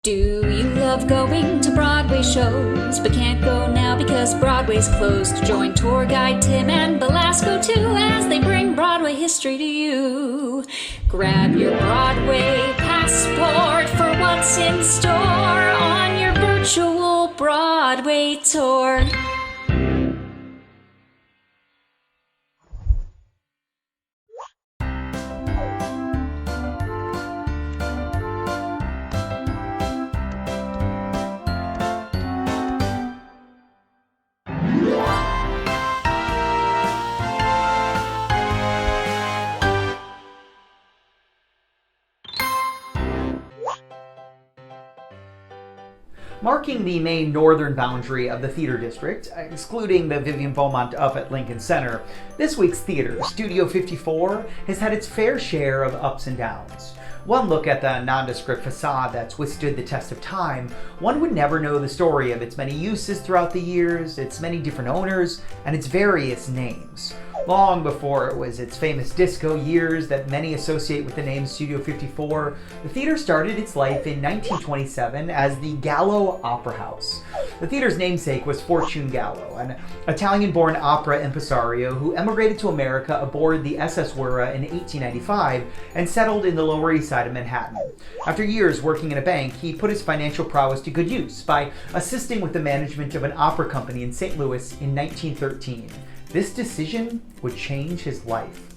Do you love going to Broadway shows, but can't go now because Broadway's closed? Join tour guide Tim and Belasco too as they bring Broadway history to you. Grab your Broadway passport for what's in store on your Virtual Broadway Tour. Marking the main northern boundary of the theater district, excluding the Vivian Beaumont up at Lincoln Center, this week's theater, Studio 54, has had its fair share of ups and downs. One look at the nondescript facade that's withstood the test of time, one would never know the story of its many uses throughout the years, its many different owners, and its various names. Long before it was its famous disco years that many associate with the name Studio 54, the theater started its life in 1927 as the Gallow Opera House. The theater's namesake was Fortune Gallow, an Italian-born opera impresario who emigrated to America aboard the SS Wura in 1895 and settled in the Lower East Side of Manhattan. After years working in a bank, he put his financial prowess to good use by assisting with the management of an opera company in St. Louis in 1913. This decision would change his life.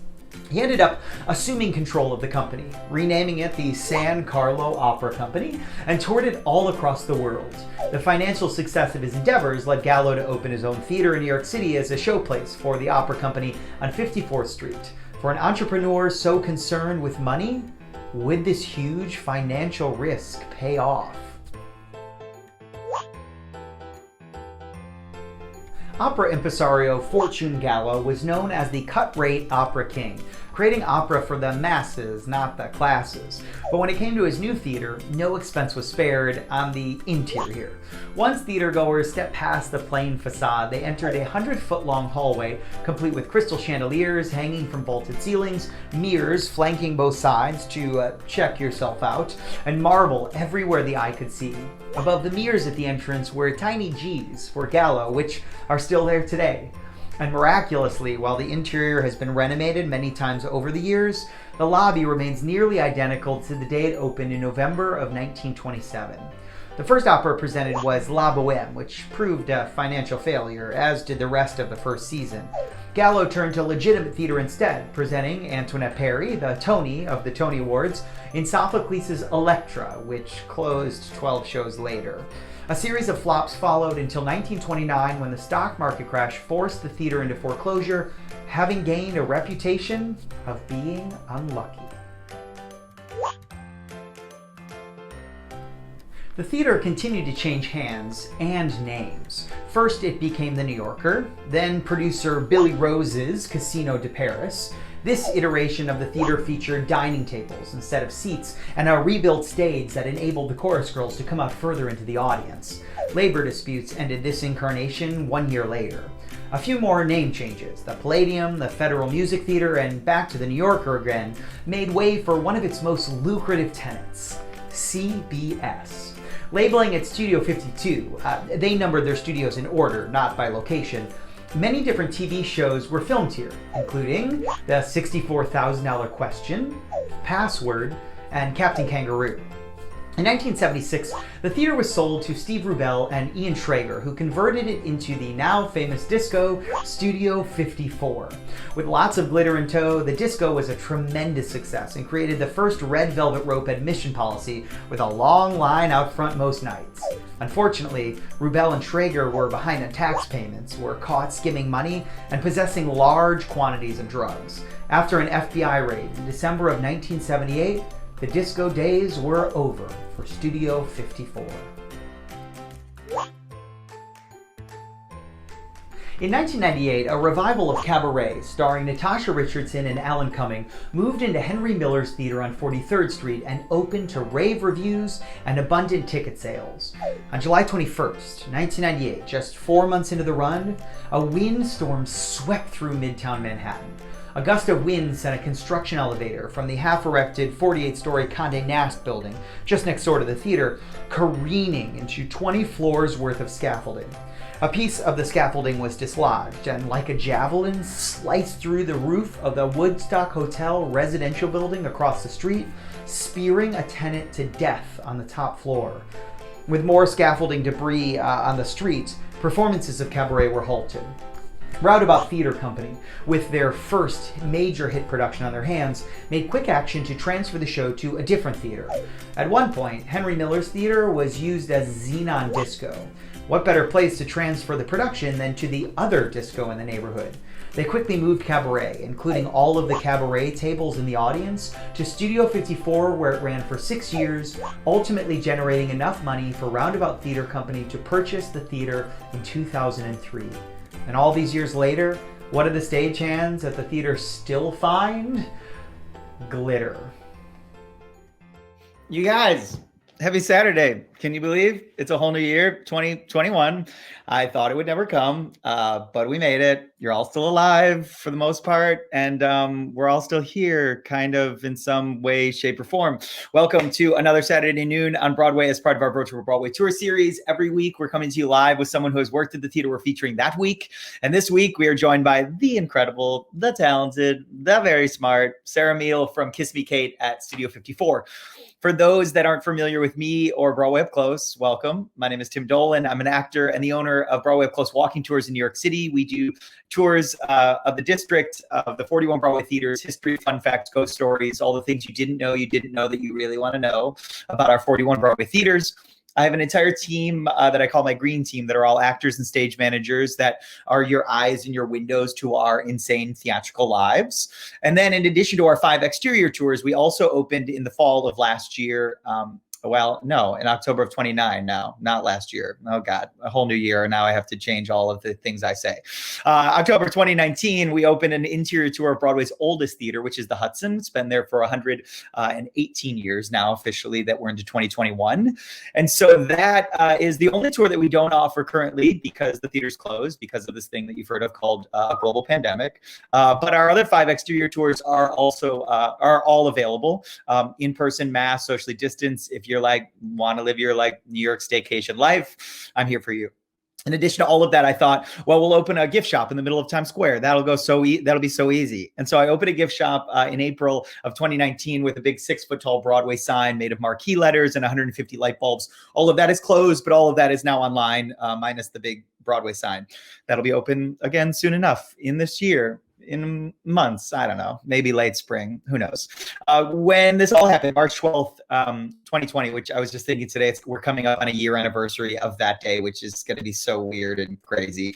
He ended up assuming control of the company, renaming it the San Carlo Opera Company, and toured it all across the world. The financial success of his endeavors led Gallow to open his own theater in New York City as a showplace for the opera company on 54th Street. For an entrepreneur so concerned with money, would this huge financial risk pay off? Opera impresario Fortune Gallow was known as the cut-rate opera king, creating opera for the masses, not the classes. But when it came to his new theater, no expense was spared on the interior. Once theatergoers stepped past the plain facade, they entered a 100-foot-long hallway, complete with crystal chandeliers hanging from vaulted ceilings, mirrors flanking both sides to check yourself out, and marble everywhere the eye could see. Above the mirrors at the entrance were tiny G's for Gallow, which are still there today. And miraculously, while the interior has been renovated many times over the years, the lobby remains nearly identical to the day it opened in November of 1927. The first opera presented was La Bohème, which proved a financial failure, as did the rest of the first season. Gallow turned to legitimate theater instead, presenting Antoinette Perry, the Tony of the Tony Awards, in Sophocles' Electra, which closed 12 shows later. A series of flops followed until 1929 when the stock market crash forced the theater into foreclosure, having gained a reputation of being unlucky. The theater continued to change hands and names. First it became the New Yorker, then producer Billy Rose's Casino de Paris. This iteration of the theater featured dining tables instead of seats and a rebuilt stage that enabled the chorus girls to come out further into the audience. Labor disputes ended this incarnation 1 year later. A few more name changes, the Palladium, the Federal Music Theater, and back to the New Yorker again, made way for one of its most lucrative tenants, CBS. Labeling it Studio 52, they numbered their studios in order, not by location. Many different TV shows were filmed here, including the $64,000 Question, Password, and Captain Kangaroo. In 1976, the theater was sold to Steve Rubell and Ian Schrager, who converted it into the now famous disco Studio 54. With lots of glitter in tow, the disco was a tremendous success and created the first red velvet rope admission policy with a long line out front most nights. Unfortunately, Rubell and Schrager were behind on tax payments, were caught skimming money, and possessing large quantities of drugs. After an FBI raid in December of 1978, the disco days were over for Studio 54. In 1998, a revival of Cabaret, starring Natasha Richardson and Alan Cumming, moved into Henry Miller's Theater on 43rd Street and opened to rave reviews and abundant ticket sales. On July 21st, 1998, just 4 months into the run, a windstorm swept through Midtown Manhattan. A gust of wind sent a construction elevator from the half-erected 48-story Condé Nast building just next door to the theater careening into 20 floors worth of scaffolding. A piece of the scaffolding was dislodged and, like a javelin, sliced through the roof of the Woodstock Hotel residential building across the street, spearing a tenant to death on the top floor. With more scaffolding debris on the street, performances of cabaret were halted. Roundabout Theater Company, with their first major hit production on their hands, made quick action to transfer the show to a different theater. At one point, Henry Miller's theater was used as Xenon Disco. What better place to transfer the production than to the other disco in the neighborhood? They quickly moved cabaret, including all of the cabaret tables in the audience, to Studio 54, where it ran for 6 years, ultimately generating enough money for Roundabout Theater Company to purchase the theater in 2003. And all these years later, what do the stagehands at the theater still find? Glitter. You guys, happy Saturday. Can you believe it's a whole new year, 2021? I thought it would never come, but we made it. You're all still alive for the most part, and we're all still here, kind of in some way, shape, or form. Welcome to another Saturday Noon on Broadway as part of our Virtual Broadway Tour Series. Every week, we're coming to you live with someone who has worked at the theater we're featuring that week. And this week, we are joined by the incredible, the talented, the very smart Sarah Meahl from Kiss Me Kate at Studio 54. For those that aren't familiar with me or Broadway Up Close, welcome. My name is Tim Dolan. I'm an actor and the owner of Broadway Up Close walking tours in New York City. We do tours of the district, of the 41 Broadway theaters, history, fun facts, ghost stories, all the things you didn't know that you really want to know about our 41 Broadway theaters. I have an entire team that I call my green team that are all actors and stage managers that are your eyes and your windows to our insane theatrical lives. And then in addition to our 5 exterior tours, we also opened in the fall of last year. In October of 29 now, not last year. Oh God, a whole new year. Now I have to change all of the things I say. October 2019, we opened an interior tour of Broadway's oldest theater, which is the Hudson. It's been there for 118 years now officially that we're into 2021. And so that is the only tour that we don't offer currently because the theater's closed because of this thing that you've heard of called a global pandemic. But our other 5 exterior tours are also are all available in person, mass, socially distanced. If you're want to live your New York staycation life, I'm here for you. In addition to all of that, I thought, well, we'll open a gift shop in the middle of Times Square. That'll be so easy. And so I opened a gift shop in April of 2019 with a big 6-foot tall Broadway sign made of marquee letters and 150 light bulbs. All of that is closed, but all of that is now online, minus the big Broadway sign. That'll be open again soon enough in this year. In months, I don't know, maybe late spring, who knows. When this all happened, March 12th, 2020, which I was just thinking today, we're coming up on a year anniversary of that day, which is going to be so weird and crazy.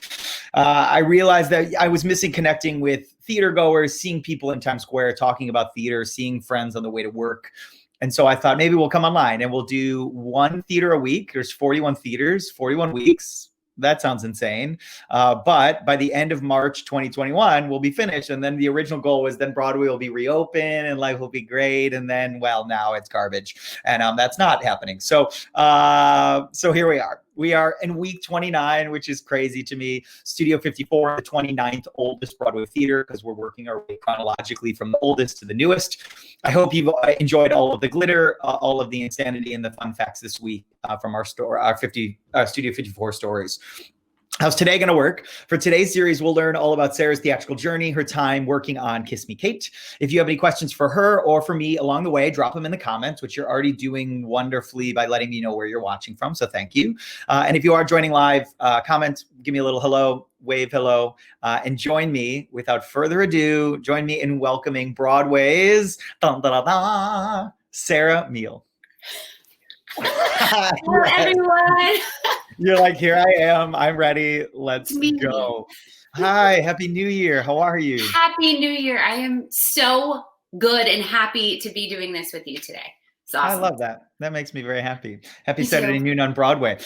I realized that I was missing connecting with theater goers, seeing people in Times Square, talking about theater, seeing friends on the way to work. And so I thought maybe we'll come online and we'll do 1 theater a week. There's 41 theaters, 41 weeks. That sounds insane. But by the end of March 2021, we'll be finished. And then the original goal was then Broadway will be reopened and life will be great. And then, well, now it's garbage. And that's not happening. So here we are. We are in week 29, which is crazy to me. Studio 54, the 29th oldest Broadway theater, because we're working our way chronologically from the oldest to the newest. I hope you've enjoyed all of the glitter, all of the insanity, and the fun facts this week from our Studio 54 stories. How's today going to work? For today's series, we'll learn all about Sarah's theatrical journey, her time working on Kiss Me Kate. If you have any questions for her or for me along the way, drop them in the comments, which you're already doing wonderfully by letting me know where you're watching from. So thank you. And if you are joining live, comment, give me a little hello, wave hello, and join me without further ado. Join me in welcoming Broadway's Sarah Meahl. Hello, everyone. You're like, here I am. I'm ready. Let's go. Hi. Happy New Year. How are you? Happy New Year. I am so good and happy to be doing this with you today. It's awesome. I love that. That makes me very happy. Happy Saturday Noon on Broadway.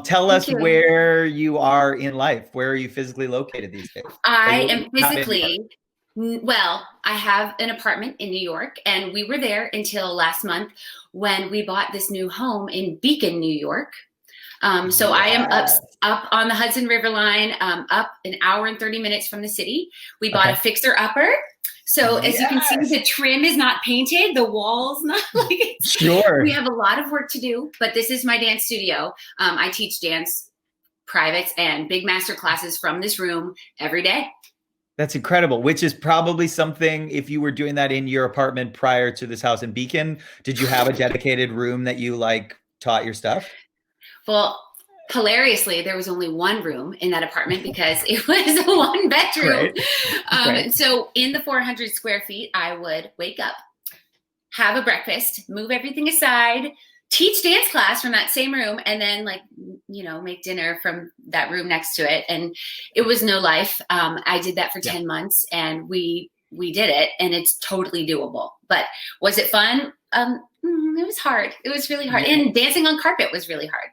Tell us where you are in life. Where are you physically located these days? I am physically, well, I have an apartment in New York, and we were there until last month when we bought this new home in Beacon, New York. So I am up on the Hudson River line, up an hour and 30 minutes from the city. We bought a fixer-upper. So as you can see, the trim is not painted. The walls not like Sure. We have a lot of work to do, but this is my dance studio. I teach dance privates and big master classes from this room every day. That's incredible, which is probably something, if you were doing that in your apartment prior to this house in Beacon, did you have a dedicated room that you like taught your stuff? Well, hilariously, there was only one room in that apartment because it was a one bedroom. Right. So in the 400 square feet, I would wake up, have a breakfast, move everything aside, teach dance class from that same room, and then make dinner from that room next to it. And it was no life. I did that for 10 months and we did it, and it's totally doable. But was it fun? It was hard. It was really hard. And dancing on carpet was really hard.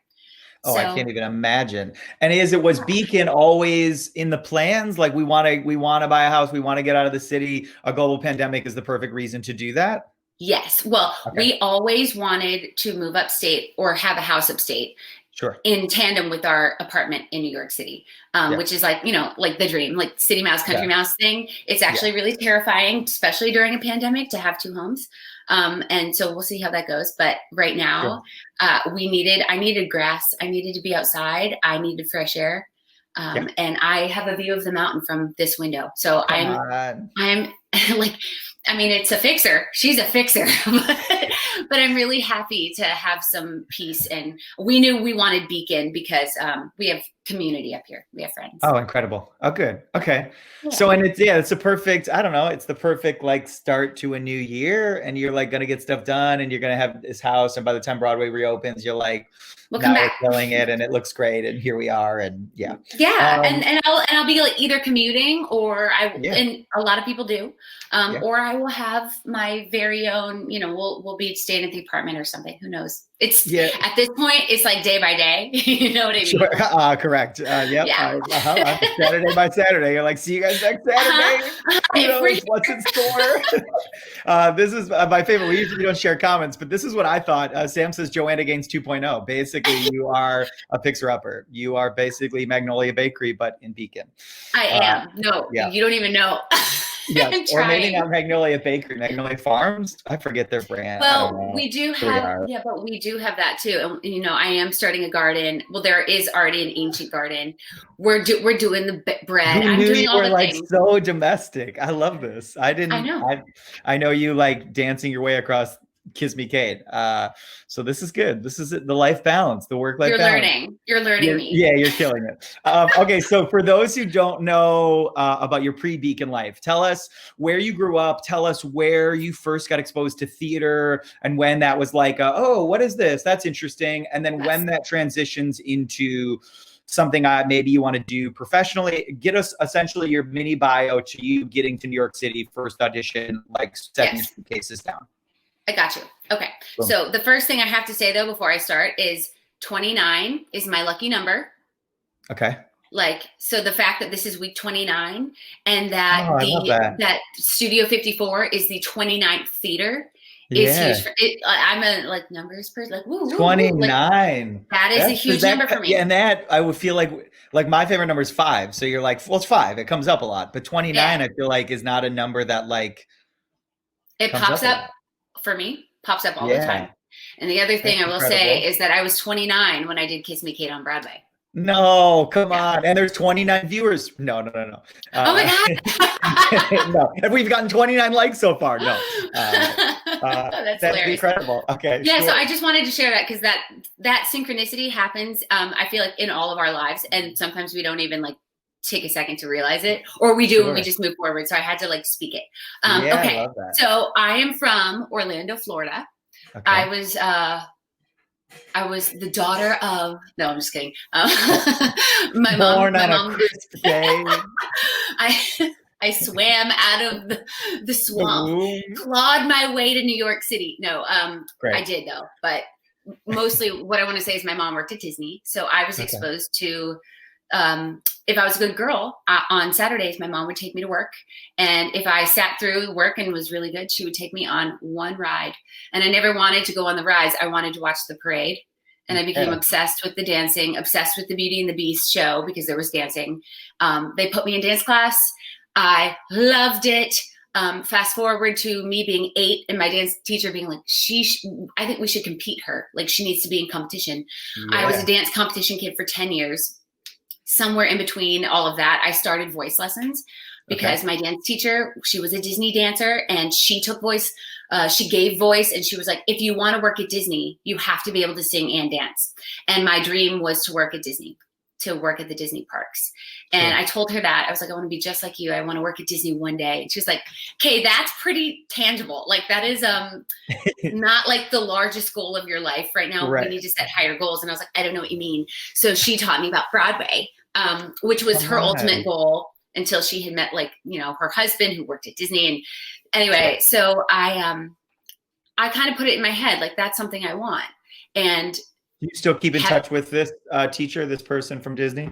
Oh, I can't even imagine. And was Beacon always in the plans? Like we want to buy a house, we want to get out of the city. A global pandemic is the perfect reason to do that. Yes. Well, we always wanted to move upstate or have a house upstate. Sure. In tandem with our apartment in New York City, which is like the dream, like city mouse, country mouse thing. It's actually really terrifying, especially during a pandemic, to have two homes. And so we'll see how that goes. But right now, I needed grass. I needed to be outside. I needed fresh air. And I have a view of the mountain from this window. So I'm like, it's a fixer. She's a fixer, but I'm really happy to have some peace. And we knew we wanted Beacon because we have community up here. We have friends. Oh, incredible. Oh, good. Okay. Yeah. So, and it's a perfect, I don't know, it's the perfect like start to a new year, and you're like going to get stuff done, and you're going to have this house. And by the time Broadway reopens, you're like, we'll come back. We're killing it, and it looks great. And here we are. And and I'll be like either commuting or and a lot of people do, or I will have my very own, we'll be staying at the apartment or something. Who knows? It's at this point, it's like day by day. You know what I mean? Sure. Correct. Saturday by Saturday. You're like, see you guys next Saturday. Who knows what's in store? This is my favorite. We usually don't share comments, but this is what I thought. Sam says Joanna Gaines 2.0. Basically, you are a fixer-upper. You are basically Magnolia Bakery, but in Beacon. I am. No, you don't even know. Yes, or maybe not Magnolia Bakery, Magnolia Farms. I forget their brand. Well, we do have, but we do have that too. And I am starting a garden. Well, there is already an ancient garden. We're doing the bread. I'm doing all the things. So domestic. I love this. I know. I know you like dancing your way across Kiss Me Kate. So this is good. This is the life balance, the work-life balance. You're learning me. Yeah, you're killing it. Okay, so for those who don't know about your pre-Beacon life, tell us where you grew up. Tell us where you first got exposed to theater and when that was like, what is this? That's interesting. And then when that transitions into something maybe you want to do professionally. Get us essentially your mini bio to you getting to New York City, first audition, like setting your cases down. I got you. Okay. Boom. So the first thing I have to say though, before I start, is 29 is my lucky number. Okay. So the fact that this is week 29 and that that Studio 54 is the 29th theater is huge. I'm a numbers person. Woo, 29. That is a huge number for me. Yeah, and that I would feel like my favorite number is 5. So you're like, well, it's 5. It comes up a lot, but 29 I feel like is not a number that it pops up for me. Pops up all the time. And the other thing I will say is that I was 29 when I did Kiss Me Kate on Broadway. No, come on. And there's 29 viewers. No. Oh my God. No. And we've gotten 29 likes so far. No. That's hilarious. Incredible. Okay. Yeah. Sure. So I just wanted to share that because that synchronicity happens, I feel like in all of our lives. And sometimes we don't even take a second to realize it, or we do and we just move forward. So I had to speak it. Okay. I love that. So I am from Orlando, Florida. Okay. I was the daughter of, no, I'm just kidding. My mom on a crisp day. I swam out of the swamp, clawed my way to New York City. No, I did though. But mostly what I want to say is my mom worked at Disney. So I was exposed to, if I was a good girl, on Saturdays, my mom would take me to work. And if I sat through work and was really good, she would take me on one ride. And I never wanted to go on the rides. I wanted to watch the parade. And I became obsessed with the dancing, obsessed with the Beauty and the Beast show because there was dancing. They put me in dance class. I loved it. Fast forward to me being 8 and my dance teacher being like, I think we should compete her. Like, she needs to be in competition. Yeah. I was a dance competition kid for 10 years. Somewhere in between all of that, I started voice lessons because my dance teacher, she was a Disney dancer, and she took voice. She gave voice, and she was like, if you want to work at Disney, you have to be able to sing and dance. And my dream was to work at Disney, to work at the Disney parks. And I told her that. I was like, I want to be just like you. I want to work at Disney one day. And she was like, okay, that's pretty tangible. Like, that is not like the largest goal of your life right now. We need to set higher goals. And I was like, I don't know what you mean. So she taught me about Broadway, which was her ultimate goal until she had met, like, you know, her husband who worked at Disney. And anyway, so I kind of put it in my head, like, that's something I want. And you still keep in touch with this teacher, this person from Disney?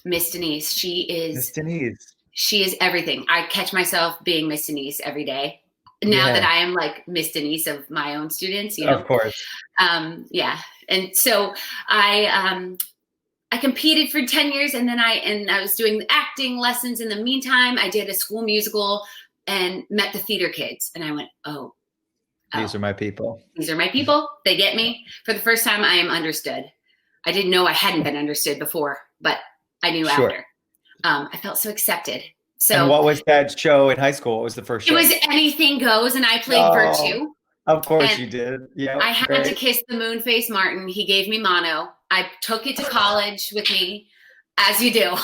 Miss Denise. She is Miss Denise. She is everything. I catch myself being Miss Denise every day. Now that I am like Miss Denise of my own students, you know. Of course. Yeah. And so I competed for 10 years, and then I was doing acting lessons in the meantime. I did a school musical and met the theater kids, and I went, oh. These are my people. These are my people. They get me. For the first time, I am understood. I didn't know I hadn't been understood before, but I knew after. I felt so accepted. So, and what was that show in high school? What was the first show? It was Anything Goes, and I played Virtue. Of course you did. Yeah. I had to kiss the moon-faced Martin. He gave me mono. I took it to college with me, as you do.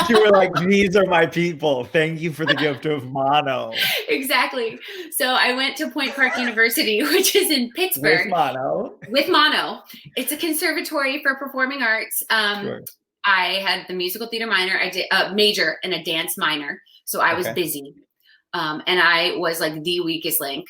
You were like, these are my people. Thank you for the gift of mono. Exactly. So I went to Point Park University, which is in Pittsburgh. With mono. It's a conservatory for performing arts. I had the musical theater minor. I did a major and a dance minor. So I was busy. And I was like the weakest link.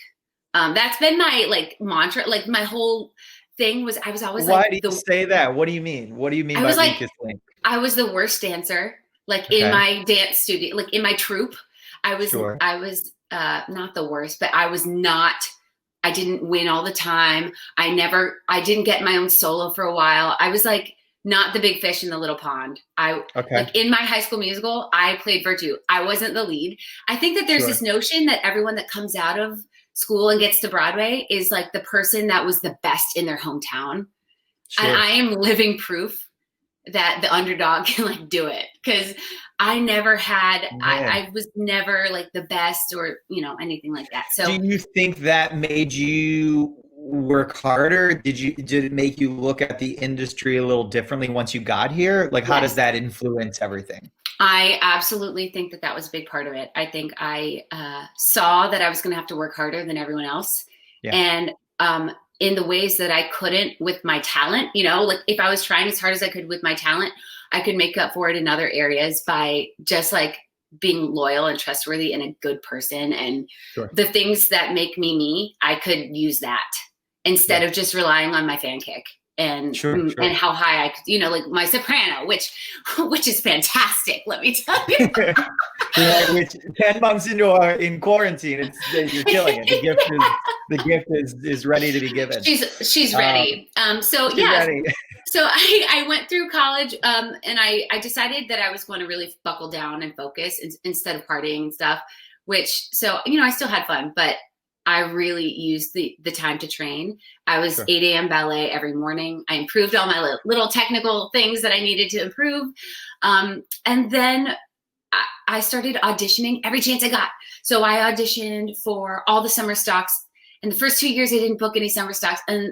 That's been my like mantra. Like, my whole thing was, I was always Why do you say that? What do you mean? What do you mean by weakest link? I was the worst dancer, like in my dance studio, like in my troupe. I was not the worst, but I didn't win all the time. I didn't get my own solo for a while. I was like, not the big fish in the little pond. Like in my High School Musical, I played Virtue. I wasn't the lead. I think that there's this notion that everyone that comes out of school and gets to Broadway is like the person that was the best in their hometown. And I am living proof that the underdog can like do it, because I never had, I was never like the best or, you know, anything like that. So do you think that made you work harder? Did it make you look at the industry a little differently once you got here? Like, how does that influence everything? I absolutely think that was a big part of it. I think I saw that I was going to have to work harder than everyone else. And in the ways that I couldn't with my talent, you know, like if I was trying as hard as I could with my talent, I could make up for it in other areas by just like being loyal and trustworthy and a good person. And the things that make me, I could use that instead of just relying on my fan kick. And and how high I could, you know, like my soprano, which is fantastic. Let me tell you. Which 10 months in quarantine, you're killing it. The gift is ready to be given. She's ready. So I went through college, and I decided that I was going to really buckle down and focus instead of partying and stuff. So you know, I still had fun, but I really used the time to train. I was 8 a.m. ballet every morning. I improved all my little technical things that I needed to improve. And then I started auditioning every chance I got. So I auditioned for all the summer stocks. In the first 2 years, I didn't book any summer stocks. And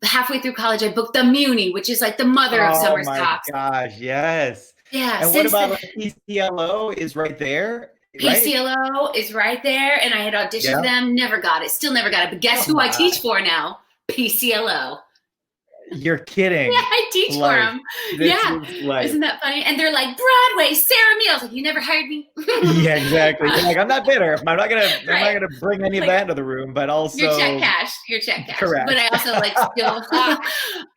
halfway through college, I booked the Muni, which is like the mother of summer stocks. Oh my gosh, yes. Yeah. And what about like PCLO is right there? PCLO is right there, and I had auditioned them, never got it, still never got it. But guess who I teach for now? PCLO. You're kidding. Yeah, I teach for them. Isn't that funny? And they're like, Broadway, Sarah Meahl. I was like, you never hired me. Yeah, exactly. You're like, I'm not bitter. I'm not gonna bring any of that into the room, but also your check cash. Correct. But I also like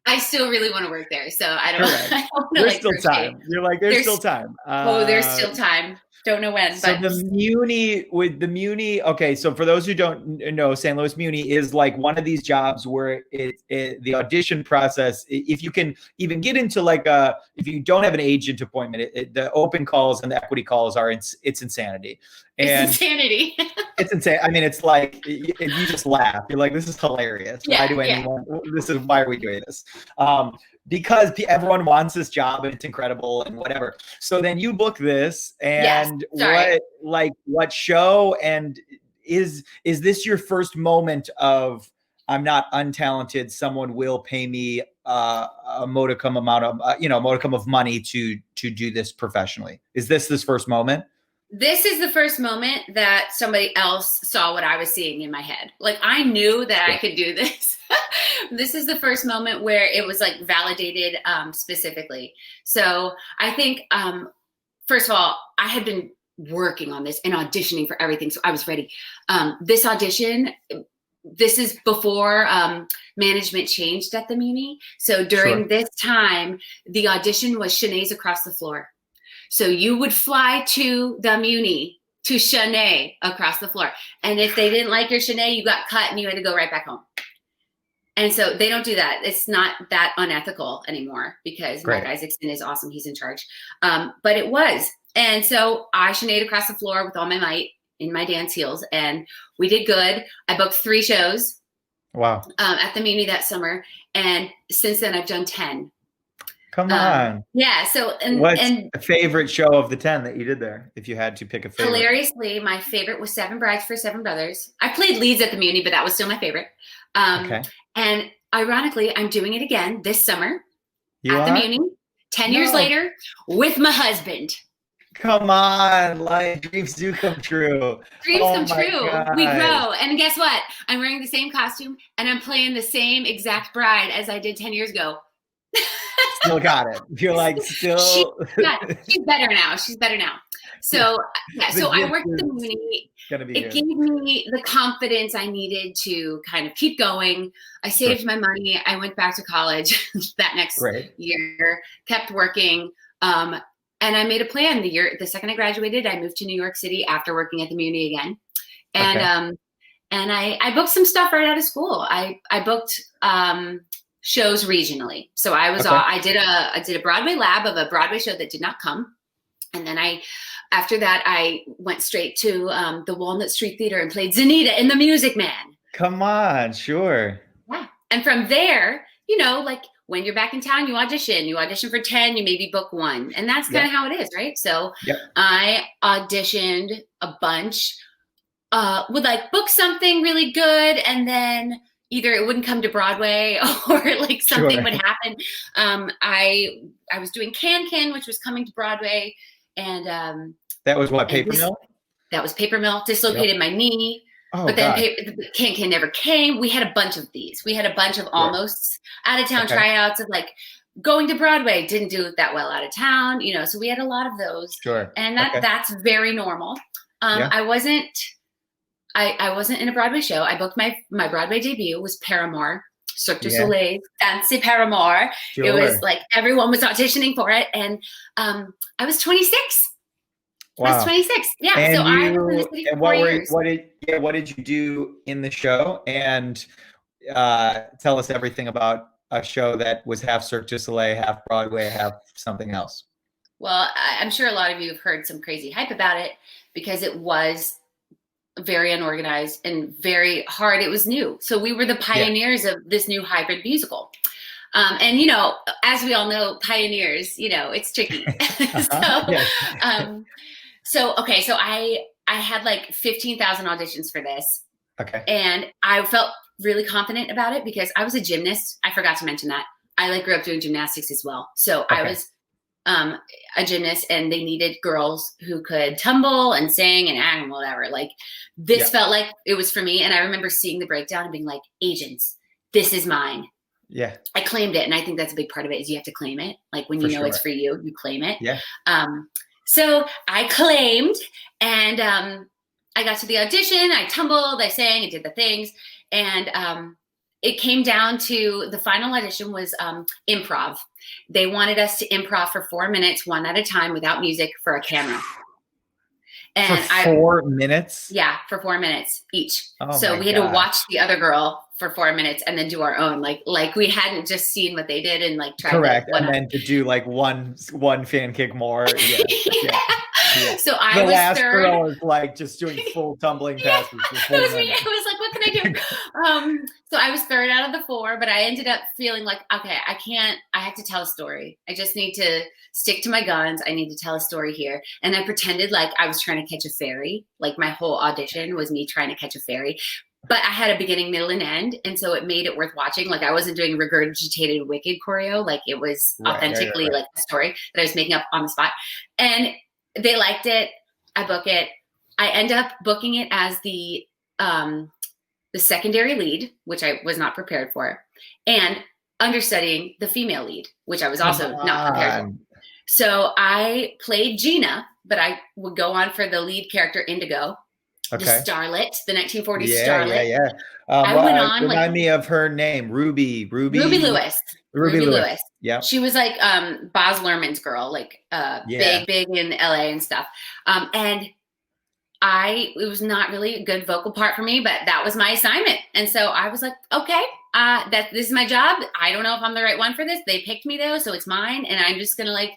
I still really want to work there. So I don't there's still time. You're like, there's still time. There's still time. Don't know when. So the Muni, okay, so for those who don't know, St. Louis Muni is like one of these jobs where the audition process, if you can even get into like if you don't have an agent appointment, the open calls and the equity calls it's insanity. It's insanity. It's insane. I mean, it's like you just laugh. You're like, this is hilarious. Yeah, Why do anyone? Why are we doing this? Because everyone wants this job and it's incredible and whatever. So then you book this, and what show, and is this your first moment of, I'm not untalented, someone will pay me a modicum amount of modicum of money to do this professionally? Is this first moment? This is the first moment that somebody else saw what I was seeing in my head. Like, I knew that I could do this. This is the first moment where it was like validated specifically. So I think, first of all, I had been working on this and auditioning for everything. So I was ready. This audition, this is before management changed at the Muni. So during this time, the audition was Shanae's across the floor. So you would fly to the Muni to Shanae across the floor. And if they didn't like your Shanae, you got cut and you had to go right back home. And so they don't do that. It's not that unethical anymore because Mike Isaacson is awesome. He's in charge. But it was. And so I Shanae'd across the floor with all my might in my dance heels. And we did good. I booked 3 shows. Wow. At the Muni that summer. And since then I've done 10. Come on. Yeah. So, what's a favorite show of the 10 that you did there? If you had to pick a favorite. Hilariously, my favorite was 7 Brides for 7 Brothers. I played leads at the Muni, but that was still my favorite. And ironically, I'm doing it again this summer the Muni, 10 years later, with my husband. Come on, like dreams do come true. Dreams come true. God. We grow. And guess what? I'm wearing the same costume and I'm playing the same exact bride as I did 10 years ago. Still got it. You're like, still. She's better now. She's better now. So, so I worked at the Muni. It gave me the confidence I needed to kind of keep going. I saved my money. I went back to college that next year, kept working. And I made a plan the second I graduated. I moved to New York City after working at the Muni again. And I booked some stuff right out of school. I booked shows regionally. So I was I did a Broadway lab of a Broadway show that did not come. And then after that, I went straight to the Walnut Street Theater and played Zanita in The Music Man. Come on, sure. Yeah. And from there, like when you're back in town, you audition for 10, you maybe book 1. And that's kind of how it is, right? So I auditioned a bunch, would like book something really good, and then either it wouldn't come to Broadway or like something would happen. I was doing Can, which was coming to Broadway. And that was what, Paper Mill? That was Paper Mill. Dislocated my knee. Oh, but then Can never came. We had a bunch of these. We had a bunch of almost out of town tryouts of like going to Broadway. Didn't do that well out of town, So we had a lot of those. Sure. And that's very normal. I wasn't in a Broadway show. I booked my Broadway debut was Paramour, Cirque du Soleil, fancy Paramour. Sure. It was like everyone was auditioning for it, and I was 26. Wow. I was 26. Yeah. And so I was in the city for 4 years. What did you do in the show? And tell us everything about a show that was half Cirque du Soleil, half Broadway, half something else. Well, I'm sure a lot of you have heard some crazy hype about it because it was very unorganized and very hard. It was new. So we were the pioneers of this new hybrid musical. And, as we all know, pioneers, it's tricky. So I had like 15,000 auditions for this. Okay. And I felt really confident about it because I was a gymnast. I forgot to mention that. I grew up doing gymnastics as well. So I was a gymnast, and they needed girls who could tumble and sing and act and whatever. Like this felt like it was for me. And I remember seeing the breakdown and being like, agents, this is mine. Yeah. I claimed it. And I think that's a big part of it is you have to claim it. Like when you know it's for you, you claim it. Yeah. So I claimed, and I got to the audition, I tumbled, I sang, I did the things. And it came down to the final audition was improv. They wanted us to improv for 4 minutes, one at a time without music for a camera. And for 4 minutes? Yeah, for 4 minutes each. Oh so we had to watch the other girl for 4 minutes and then do our own. Like we hadn't just seen what they did and like tried. Correct. And then to do like one fan kick more. Yeah. Yeah. So I The was last third. girl is like just doing full tumbling passes. It was me. It was like, what can I do? So I was third out of the four, but I ended up feeling like, okay, I have to tell a story. I just need to stick to my guns. I need to tell a story here. And I pretended like I was trying to catch a fairy. Like my whole audition was me trying to catch a fairy. But I had a beginning, middle, and end. And so it made it worth watching. Like I wasn't doing regurgitated Wicked choreo. Like it was authentically like a story that I was making up on the spot. And they liked it. I book it. I end up booking it as the secondary lead, which I was not prepared for, and understudying the female lead, which I was also not prepared for. So I played Gina, but I would go on for the lead character Indigo. The starlet, the 1940s starlet. Yeah. I went on. Remind me of her name, Ruby Lewis. Ruby Lewis. Yeah. She was like Baz Luhrmann's girl, like big in LA and stuff. And it was not really a good vocal part for me, but that was my assignment. And so I was like, okay, this is my job. I don't know if I'm the right one for this. They picked me though, so it's mine, and I'm just gonna like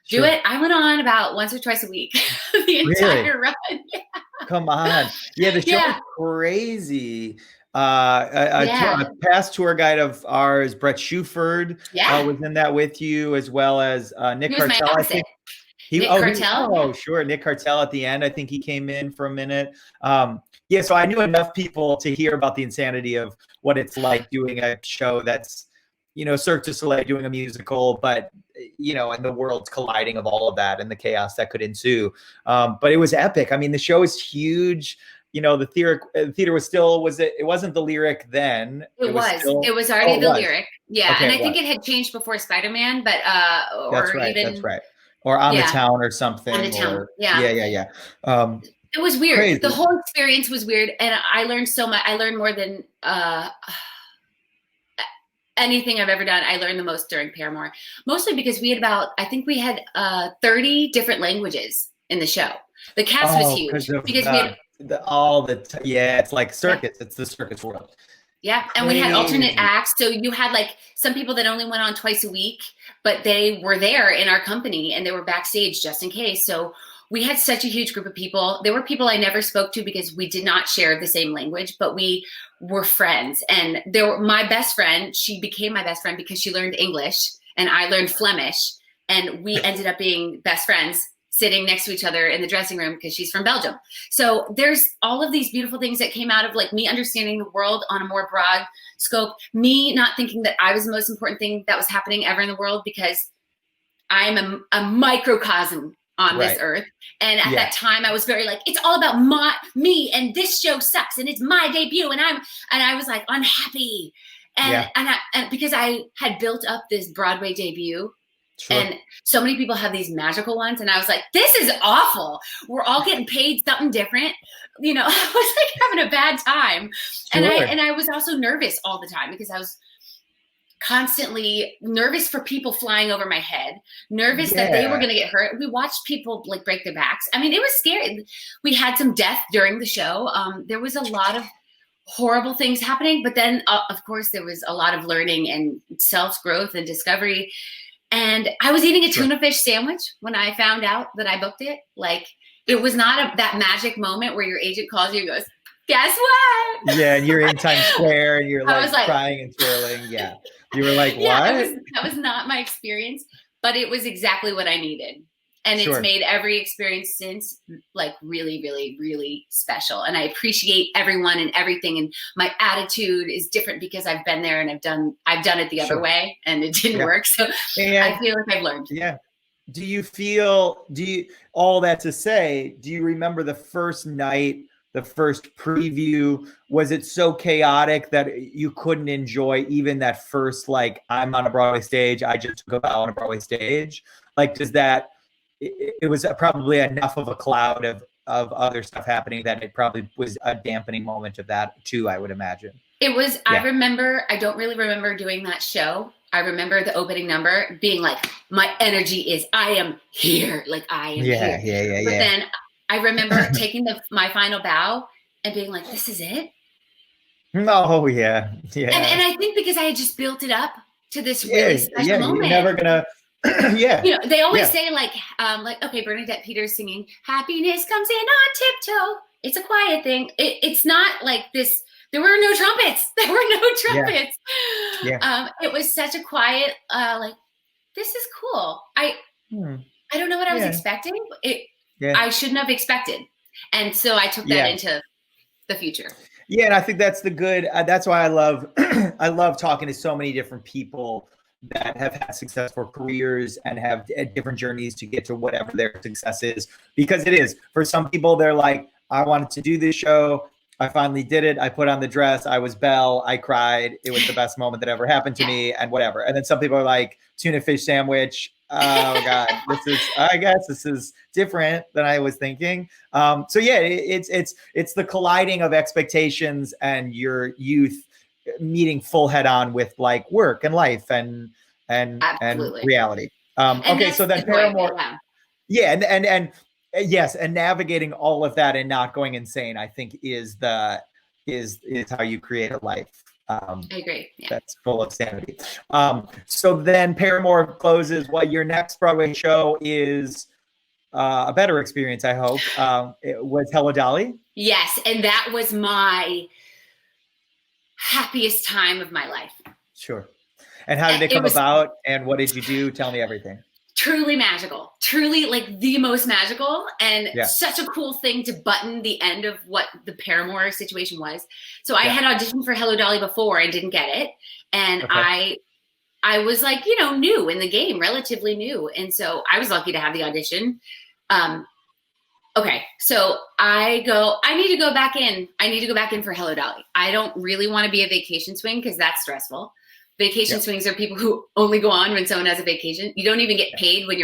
do it. I went on about once or twice a week the entire run. Yeah. Come on. Yeah, the show is crazy. A past tour guide of ours, Brett Shufford, was in that with you, as well as Nick Cartel. I think. Nick Cartel? Sure. Nick Cartel at the end. I think he came in for a minute. So I knew enough people to hear about the insanity of what it's like doing a show that's, Cirque du Soleil, doing a musical, but, and the world's colliding of all of that and the chaos that could ensue. But it was epic. I mean, the show is huge. The theater it wasn't the Lyric then. It was already the Lyric. Yeah. Okay, and I think it had changed before Spider-Man, but, that's right. Or On the Town or something. On the Town. Yeah. It was weird. Crazy. The whole experience was weird. And I learned so much. I learned more than anything I've ever done. I learned the most during Paramour, mostly because we had 30 different languages in the show. The cast was huge because it's like circus. It's the circus world. Yeah. And we had alternate acts. So you had like some people that only went on twice a week, but they were there in our company and they were backstage just in case. So we had such a huge group of people. There were people I never spoke to because we did not share the same language, but we were friends. And my best friend, she became my best friend because she learned English and I learned Flemish. And we ended up being best friends, sitting next to each other in the dressing room because she's from Belgium. So there's all of these beautiful things that came out of like me understanding the world on a more broad scope, me not thinking that I was the most important thing that was happening ever in the world because I'm a microcosm on this earth. And at that time I was very like, it's all about me and this show sucks and it's my debut. And I was like unhappy. And because I had built up this Broadway debut. Sure. And so many people have these magical ones. And I was like, this is awful. We're all getting paid something different. I was like having a bad time. Sure. And I was also nervous all the time because I was constantly nervous for people flying over my head, nervous that they were going to get hurt. We watched people like break their backs. I mean, it was scary. We had some death during the show. There was a lot of horrible things happening, but then of course there was a lot of learning and self-growth and discovery. And I was eating a tuna fish sandwich when I found out that I booked it. Like, it was not that magic moment where your agent calls you and goes, guess what? Yeah, and you're in Times Square and you're like crying and twirling. Yeah. You were like, what? That was not my experience, but it was exactly what I needed. And it's made every experience since like really, really, really special. And I appreciate everyone and everything. And my attitude is different because I've been there and I've done it the other way and it didn't work. So I feel like I've learned. Yeah. All that to say, do you remember the first night, the first preview? Was it so chaotic that you couldn't enjoy even that first, like, I'm on a Broadway stage, I just took a bow on a Broadway stage? Like, it was probably enough of a cloud of other stuff happening that it probably was a dampening moment of that too, I would imagine. It was, I don't really remember doing that show. I remember the opening number being like, my energy is, I am here. Like, I am here. But then I remember taking my final bow and being like, this is it? Oh, yeah. Yeah. And I think because I had just built it up to this really special moment. Yeah. You know, they always say like, okay, Bernadette Peters singing "Happiness Comes in on Tiptoe." It's a quiet thing. It's not like this. There were no trumpets. There were no trumpets. Yeah. It was such a quiet, like, this is cool. I don't know what I was expecting. I shouldn't have expected. And so I took that into the future. Yeah. And I think that's that's why I love, I love talking to so many different people that have had successful careers and have different journeys to get to whatever their success is. Because it is, for some people, they're like, I wanted to do this show. I finally did it. I put on the dress. I was Belle. I cried. It was the best moment that ever happened to me, and whatever. And then some people are like, tuna fish sandwich. Oh God, I guess this is different than I was thinking. So yeah, it's the colliding of expectations and your youth meeting full head on with like work and life and reality. Okay. So then Paramour, and yes, and navigating all of that and not going insane, I think is how you create a life. I agree. Yeah. That's full of sanity. So then Paramour closes. Your next Broadway show is a better experience, I hope. It was Hello, Dolly. Yes, and that was my happiest time of my life. Sure. And how did it come about? And what did you do? Tell me everything. Truly magical, truly like the most magical, and such a cool thing to button the end of what the Paramour situation was. So I had auditioned for Hello, Dolly before and didn't get it. And I was like, new in the game, relatively new. And so I was lucky to have the audition. Okay. So I need to go back in. I need to go back in for Hello, Dolly. I don't really want to be a vacation swing because that's stressful. Vacation swings are people who only go on when someone has a vacation. You don't even get paid when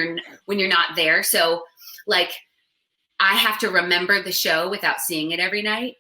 you're not there. So like I have to remember the show without seeing it every night.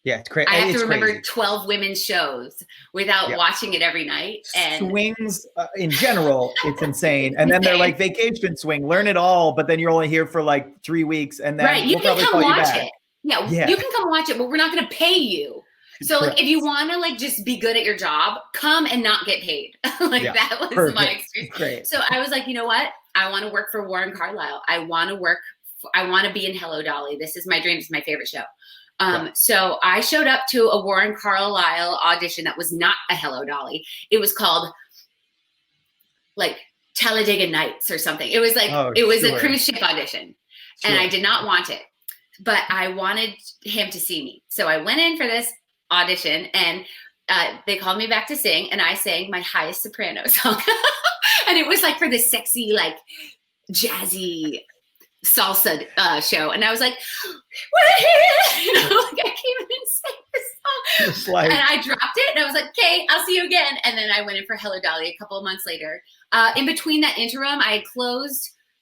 Yeah, it's crazy. I have to remember 12 women's shows without watching it every night. And swings in general, it's insane. And then they're like vacation swing, learn it all, but then you're only here for like 3 weeks, and then you can come watch it. Yeah, you can come watch it, but we're not going to pay you. So like, if you want to like just be good at your job, come and not get paid. That was my experience. Great. So I was like, you know what? I want to work for Warren Carlyle. I want to be in Hello, Dolly. This is my dream. It's my favorite show. So I showed up to a Warren Carlyle audition that was not a Hello, Dolly. It was called like Talladega Nights or something. It was like, a cruise ship audition, and I did not want it, but I wanted him to see me. So I went in for this audition, and they called me back to sing, and I sang my highest soprano song. And it was like for this sexy, like jazzy salsa show. And I was like, we're here! I came in and sang this song. And I dropped it, and I was like, okay, I'll see you again. And then I went in for Hello, Dolly a couple of months later. In between that interim, I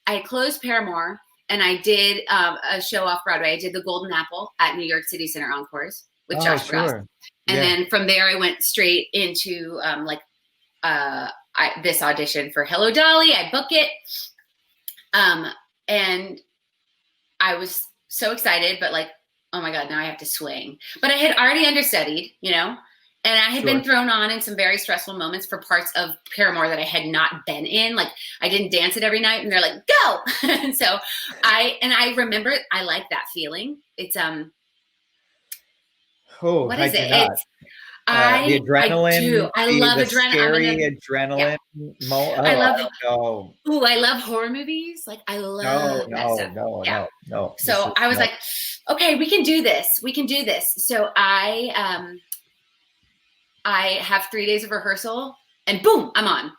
had closed Paramour, and I did a show off Broadway. I did the Golden Apple at New York City Center Encores with Josh Ross. And then from there, I went straight into this audition for Hello, Dolly. I book it. And I was so excited, but like, oh my God, now I have to swing. But I had already understudied, and I had been thrown on in some very stressful moments for parts of Paramour that I had not been in. Like I didn't dance it every night, and they're like, go. And so I remember I like that feeling. It's, what is it? It's, the adrenaline. I do. I love adrenaline. Scary adrenaline. I love horror movies. Like I love that stuff. No. So I was like, okay, we can do this. So I have 3 days of rehearsal, and boom, I'm on.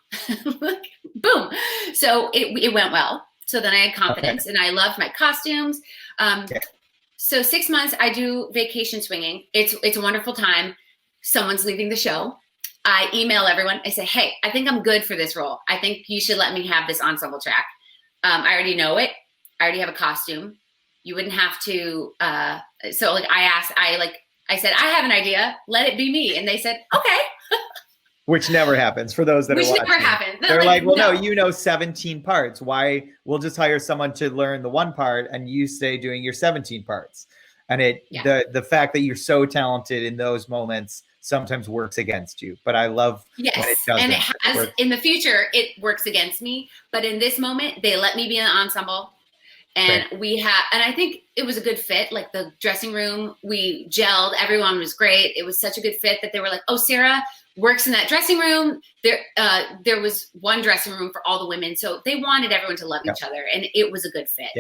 Boom. So it went well. So then I had confidence, and I loved my costumes. So 6 months, I do vacation swinging. It's a wonderful time. Someone's leaving the show. I email everyone. I say, hey, I think I'm good for this role. I think you should let me have this ensemble track. I already know it. I already have a costume. You wouldn't have to. So like I said, I have an idea. Let it be me. And they said, okay. Which never happens for those that are watching. Which never happens. They're like, well, no, 17 parts. Why? We'll just hire someone to learn the one part, and you stay doing your 17 parts. And the fact that you're so talented in those moments sometimes works against you. But I love when it Yes, doesn't. and it has in the future. It works against me, but in this moment, they let me be in the ensemble, and and I think it was a good fit. Like the dressing room, we gelled. Everyone was great. It was such a good fit that they were like, "Oh, Sarah works in that dressing room." There was one dressing room for all the women, so they wanted everyone to love each other, and it was a good fit.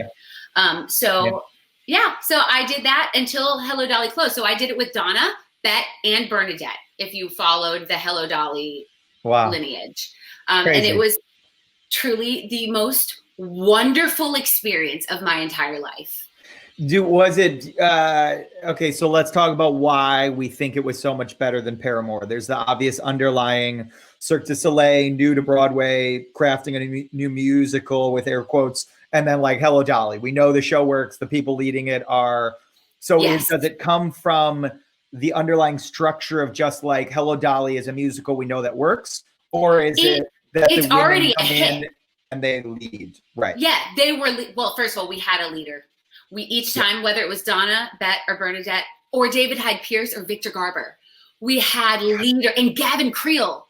So I did that until Hello Dolly closed. So I did it with Donna, Bet, and Bernadette. If you followed the Hello Dolly lineage, and it was truly the most wonderful experience of my entire life. Okay, so let's talk about why we think it was so much better than Paramour. There's the obvious underlying Cirque du Soleil, new to Broadway, crafting a new musical with air quotes, and then like Hello Dolly. We know the show works, the people leading it are. So does it come from the underlying structure of just like Hello Dolly is a musical we know that works? Or is it that it's the women already come a hit. in and they lead? Right. Yeah, they were. Well, first of all, we had a leader. We each time, whether it was Donna, Bet, or Bernadette, or David Hyde Pierce, or Victor Garber, we had leader, and Gavin Creel,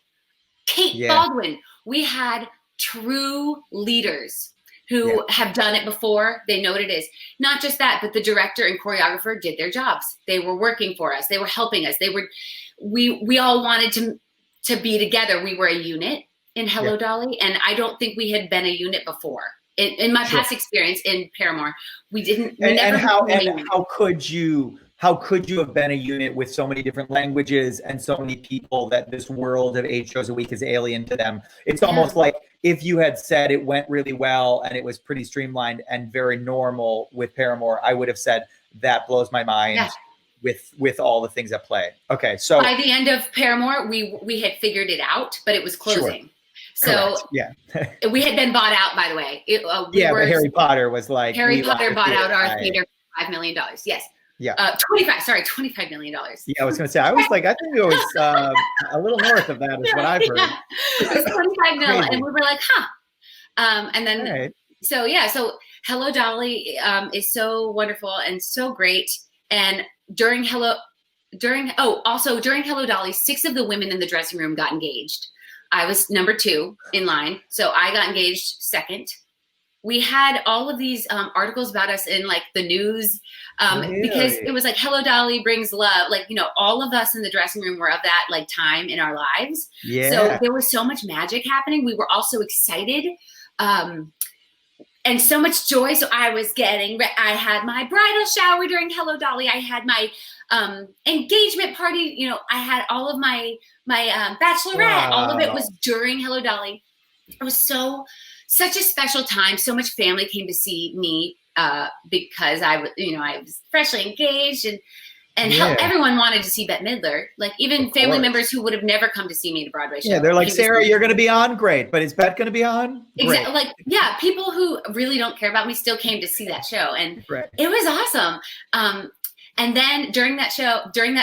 Kate Baldwin. We had true leaders who have done it before. They know what it is. Not just that, but the director and choreographer did their jobs. They were working for us. They were helping us. We all wanted to be together. We were a unit in Hello Dolly, and I don't think we had been a unit before. In my past experience in Paramour, we didn't. How could you have been a unit with so many different languages and so many people that this world of 8 shows a week is alien to them? It's almost like if you had said it went really well and it was pretty streamlined and very normal with Paramour, I would have said that blows my mind with all the things at play. Okay, so by the end of Paramour, we had figured it out, but it was closing. Sure. So we had been bought out, by the way. But Harry Potter was like Harry Potter bought out our theater for $5 million. Yes. Yeah. $25 million. Yeah, I was going to say, I was like, I think it was a little north of that is what I've heard. It was 25 mil, and we were like, and then so Hello Dolly is so wonderful and so great. And during Hello Dolly, 6 of the women in the dressing room got engaged. I was number 2 in line, so I got engaged second. We had all of these articles about us in like the news because it was like Hello Dolly brings love. Like, all of us in the dressing room were of that like time in our lives. Yeah. So there was so much magic happening. We were all so excited and so much joy. So I had my bridal shower during Hello Dolly. I had my engagement party. I had all of my bachelorette. All of it was during Hello Dolly. It was such a special time. So much family came to see me because I was freshly engaged, and everyone wanted to see Bette Midler. Like even family members who would have never come to see me at a Broadway show. Yeah, they're like, Sarah, you're going to be on, great, but is Bette going to be on? Exactly. Like, people who really don't care about me still came to see that show, and it was awesome. And then during that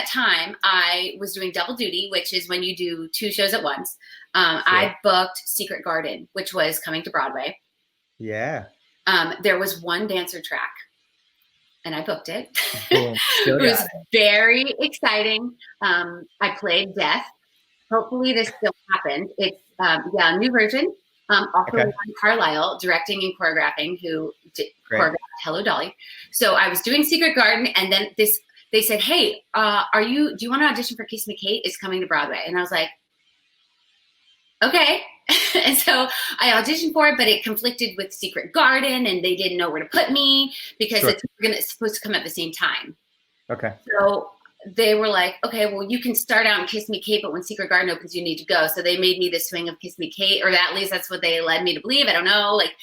time, I was doing double duty, which is when you do 2 shows at once. I booked Secret Garden, which was coming to Broadway. Yeah. There was one dancer track, and I booked it. Cool. It was very exciting. I played Death. Hopefully this still happened. It's a new version. Also Ron Carlisle directing and choreographing, who choreographed Hello Dolly. So I was doing Secret Garden, and then they said, "Hey, do you want to audition for Kiss Me Kate? It's coming to Broadway." And I was like, "Okay." And so I auditioned for it, but it conflicted with Secret Garden, and they didn't know where to put me because it's supposed to come at the same time. Okay. So they were like, okay, well, you can start out in Kiss Me Kate, but when Secret Garden opens, you need to go. So they made me the swing of Kiss Me Kate, or at least that's what they led me to believe. I don't know. Like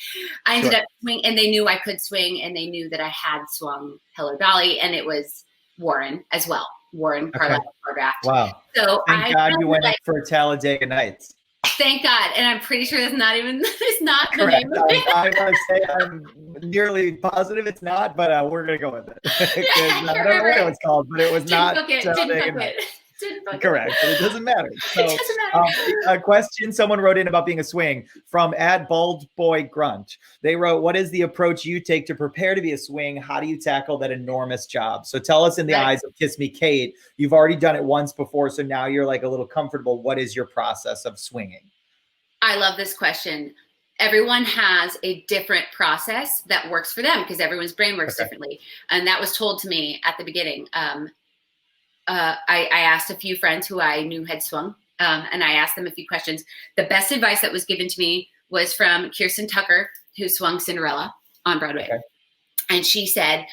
I ended up swing, and they knew I could swing, and they knew that I had swung Hello Dolly, and it was Warren as well. Warren Carlisle choreographed. Wow. So Thank God you went in for Talladega Nights. Thank God. And I'm pretty sure it's not the name of it. I want to say I'm nearly positive it's not, but we're going to go with it. I don't know what it was called, but it was not. Didn't book it. Correct, but it doesn't matter. So, It doesn't matter. a question someone wrote in about being a swing from @BaldBoyGrunt. They wrote, "What is the approach you take to prepare to be a swing? How do you tackle that enormous job?" So tell us, in the eyes of Kiss Me Kate, you've already done it once before, so now you're like a little comfortable. What is your process of swinging? I love this question. Everyone has a different process that works for them because everyone's brain works differently. And that was told to me at the beginning. I asked a few friends who I knew had swung, and I asked them a few questions. The best advice that was given to me was from Kirsten Tucker, who swung Cinderella on Broadway. Okay. And she said,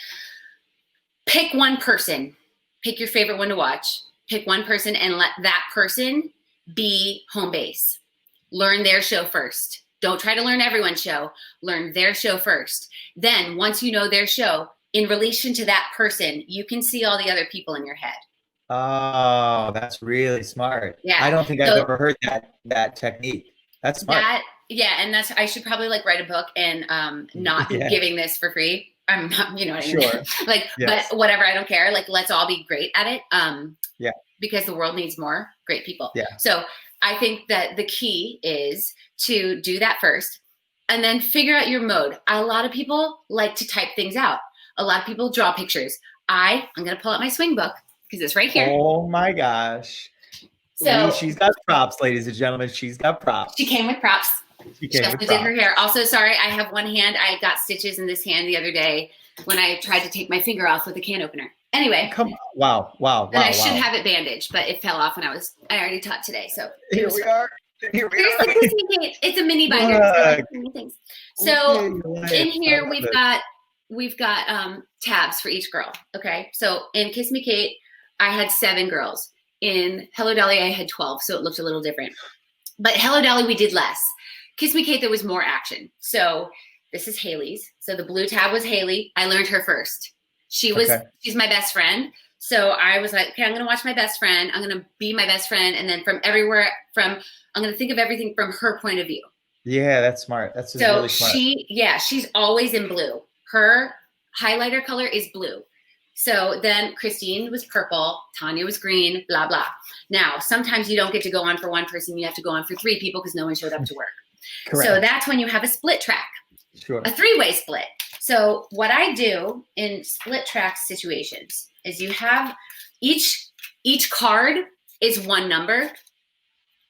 pick one person, pick your favorite one to watch, pick one person and let that person be home base. Learn their show first. Don't try to learn everyone's show. Learn their show first. Then once you know their show, in relation to that person, you can see all the other people in your head. Oh, that's really smart. Yeah. I don't think I've ever heard that technique. That's smart. And I should probably like write a book and not giving this for free. I'm not, you know what I mean? Sure. Like, but whatever, I don't care. Like, let's all be great at it. Because the world needs more great people. Yeah. So I think that the key is to do that first and then figure out your mode. A lot of people like to type things out. A lot of people draw pictures. I'm going to pull out my swing book because it's right here. Oh my gosh. So she's got props, ladies and gentlemen. She's got props. She came with props. She also did her hair. Also, sorry, I have one hand. I got stitches in this hand the other day when I tried to take my finger off with a can opener. Anyway. Come on. Wow. And I should have it bandaged, but it fell off when I already taught today. So here we are. It's a mini binder. So in here we've got tabs for each girl. Okay. So in Kiss Me Kate, I had 7 girls. In Hello Dolly, I had 12. So it looked a little different. But Hello Dolly, we did less. Kiss Me Kate, there was more action. So this is Haley's. So the blue tab was Haley. I learned her first. She's my best friend. So I was like, okay, I'm going to watch my best friend. I'm going to be my best friend. And then I'm going to think of everything from her point of view. Yeah, that's smart. That's really smart. She's always in blue. Her highlighter color is blue. So then Christine was purple, Tanya was green, blah, blah. Now, sometimes you don't get to go on for one person. You have to go on for 3 people because no one showed up to work. Correct. So that's when you have a split track. Sure. A 3-way split. So what I do in split track situations is you have each card is one number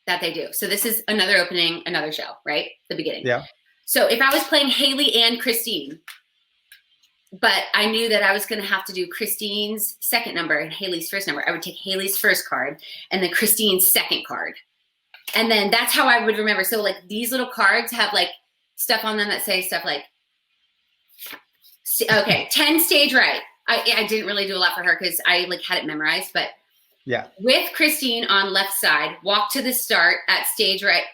that they do. So this is another opening, another show, right? The beginning. Yeah. So if I was playing Haley and Christine, but I knew that I was going to have to do Christine's second number and Haley's first number, I would take Haley's first card and then Christine's second card. And then that's how I would remember. So like these little cards have like stuff on them that say stuff like, okay, 10 stage right. I didn't really do a lot for her because I like had it memorized, but yeah. With Christine on left side, walk to start at stage right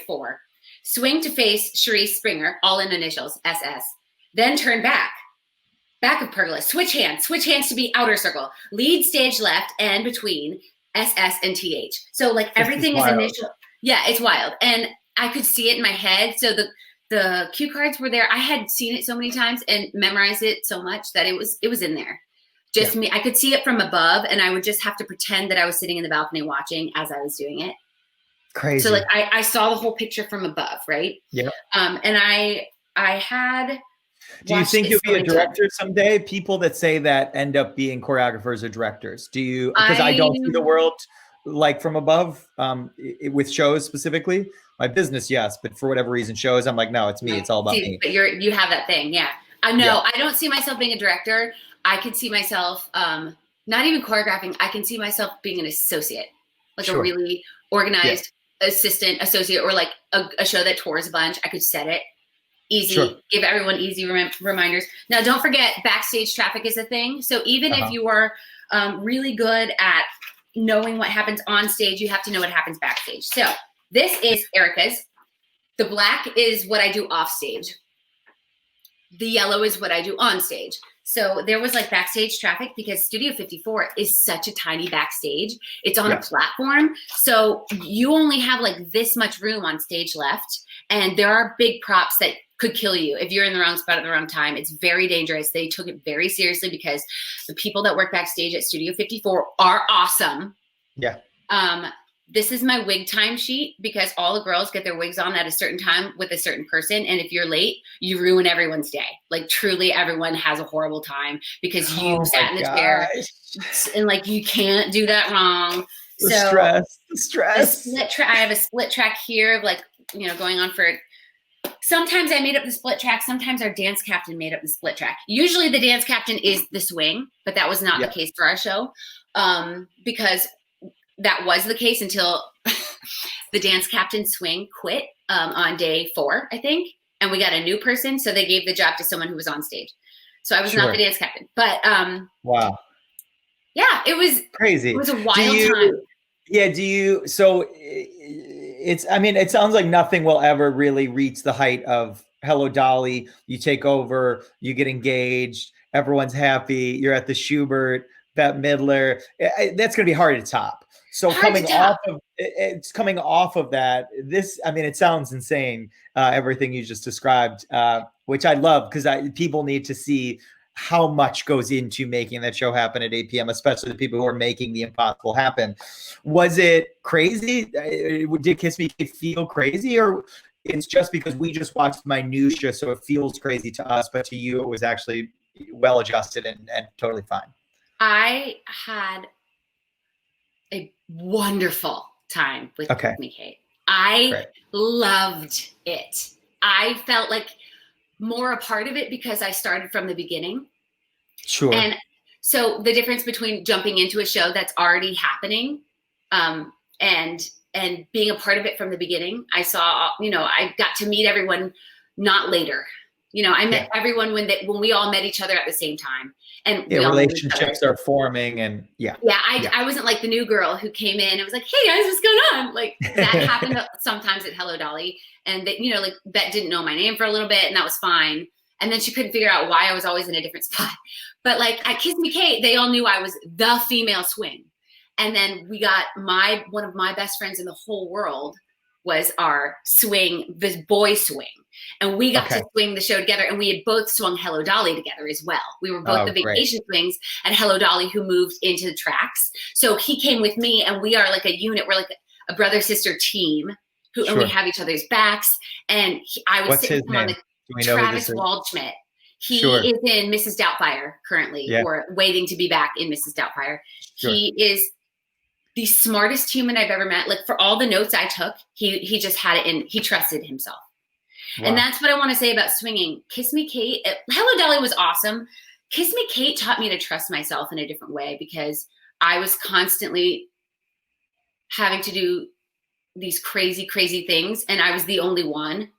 4. Swing to face Cherise Springer, all in initials, SS. Then turn back of pergola. Switch hands to be outer circle. Lead stage left and between SS and TH. So like everything is initial. Yeah, it's wild. And I could see it in my head. So the cue cards were there. I had seen it so many times and memorized it so much that it was in there. Just me. I could see it from above and I would just have to pretend that I was sitting in the balcony watching as I was doing it. Crazy. So like I saw the whole picture from above, right? Yeah. And I had. Do you think you'll be a director someday? People that say that end up being choreographers or directors. Do you? Because I don't see the world like from above with shows specifically. My business, yes, but for whatever reason, shows, I'm like, no, it's me. It's all about me. But you have that thing, yeah. I don't see myself being a director. I could see myself not even choreographing. I can see myself being an associate, like a really organized assistant, associate, or like a show that tours a bunch. I could set it. Easy, give everyone easy reminders. Now, don't forget, backstage traffic is a thing. So even if you are really good at knowing what happens on stage, you have to know what happens backstage. So this is Erica's. The black is what I do off stage. The yellow is what I do on stage. So there was like backstage traffic because Studio 54 is such a tiny backstage. It's on a platform. So you only have like this much room on stage left. And there are big props that could kill you if you're in the wrong spot at the wrong time. It's very dangerous. They took it very seriously because the people that work backstage at Studio 54 are awesome. Yeah. This is my wig time sheet because all the girls get their wigs on at a certain time with a certain person. And if you're late, you ruin everyone's day. Like truly everyone has a horrible time because you sat in the chair and like, you can't do that wrong. The stress. I have a split track here of like, you know, going on for, sometimes I made up the split track. Sometimes our dance captain made up the split track. Usually the dance captain is the swing, but that was not the case for our show. Because that was the case until the dance captain swing quit on day 4, I think. And we got a new person. So they gave the job to someone who was on stage. So I was not the dance captain. But wow. Yeah, it was crazy. It was a wild time. Yeah. So it sounds like nothing will ever really reach the height of Hello, Dolly. You take over, you get engaged, everyone's happy. You're at the Shufford, Bette Midler. That's going to be hard to top. So coming off of that, it sounds insane. Everything you just described, which I love because people need to see how much goes into making that show happen at 8 p.m., especially the people who are making the impossible happen. Was it crazy? Did Kiss Me Kate feel crazy, or it's just because we just watched minutia, so it feels crazy to us, but to you it was actually well adjusted and totally fine? I had a wonderful time with Kiss Me Kate. I loved it. I felt like more a part of it because I started from the beginning. Sure. And so the difference between jumping into a show that's already happening and being a part of it from the beginning, I saw, I got to meet everyone not later. I met everyone when we all met each other at the same time. And relationships are forming and I wasn't like the new girl who came in and was like, hey guys, what's going on? Like that happened sometimes at Hello, Dolly. And that, like Bette didn't know my name for a little bit and that was fine. And then she couldn't figure out why I was always in a different spot. But like at Kiss Me Kate, they all knew I was the female swing. And then we got one of my best friends in the whole world was our swing, this boy swing. And we got to swing the show together, and we had both swung Hello, Dolly together as well. We were both the vacation swings at Hello, Dolly who moved into the tracks. So he came with me, and we are like a unit. We're like a brother-sister team and we have each other's backs. And I was sitting on the Travis Waldschmidt. He is in Mrs. Doubtfire currently, or waiting to be back in Mrs. Doubtfire. He is the smartest human I've ever met. Like for all the notes I took, he just had it in. He trusted himself. Wow. And that's what I want to say about swinging. Kiss Me Kate, Hello Dolly was awesome. Kiss Me Kate taught me to trust myself in a different way because I was constantly having to do these crazy, crazy things. And I was the only one.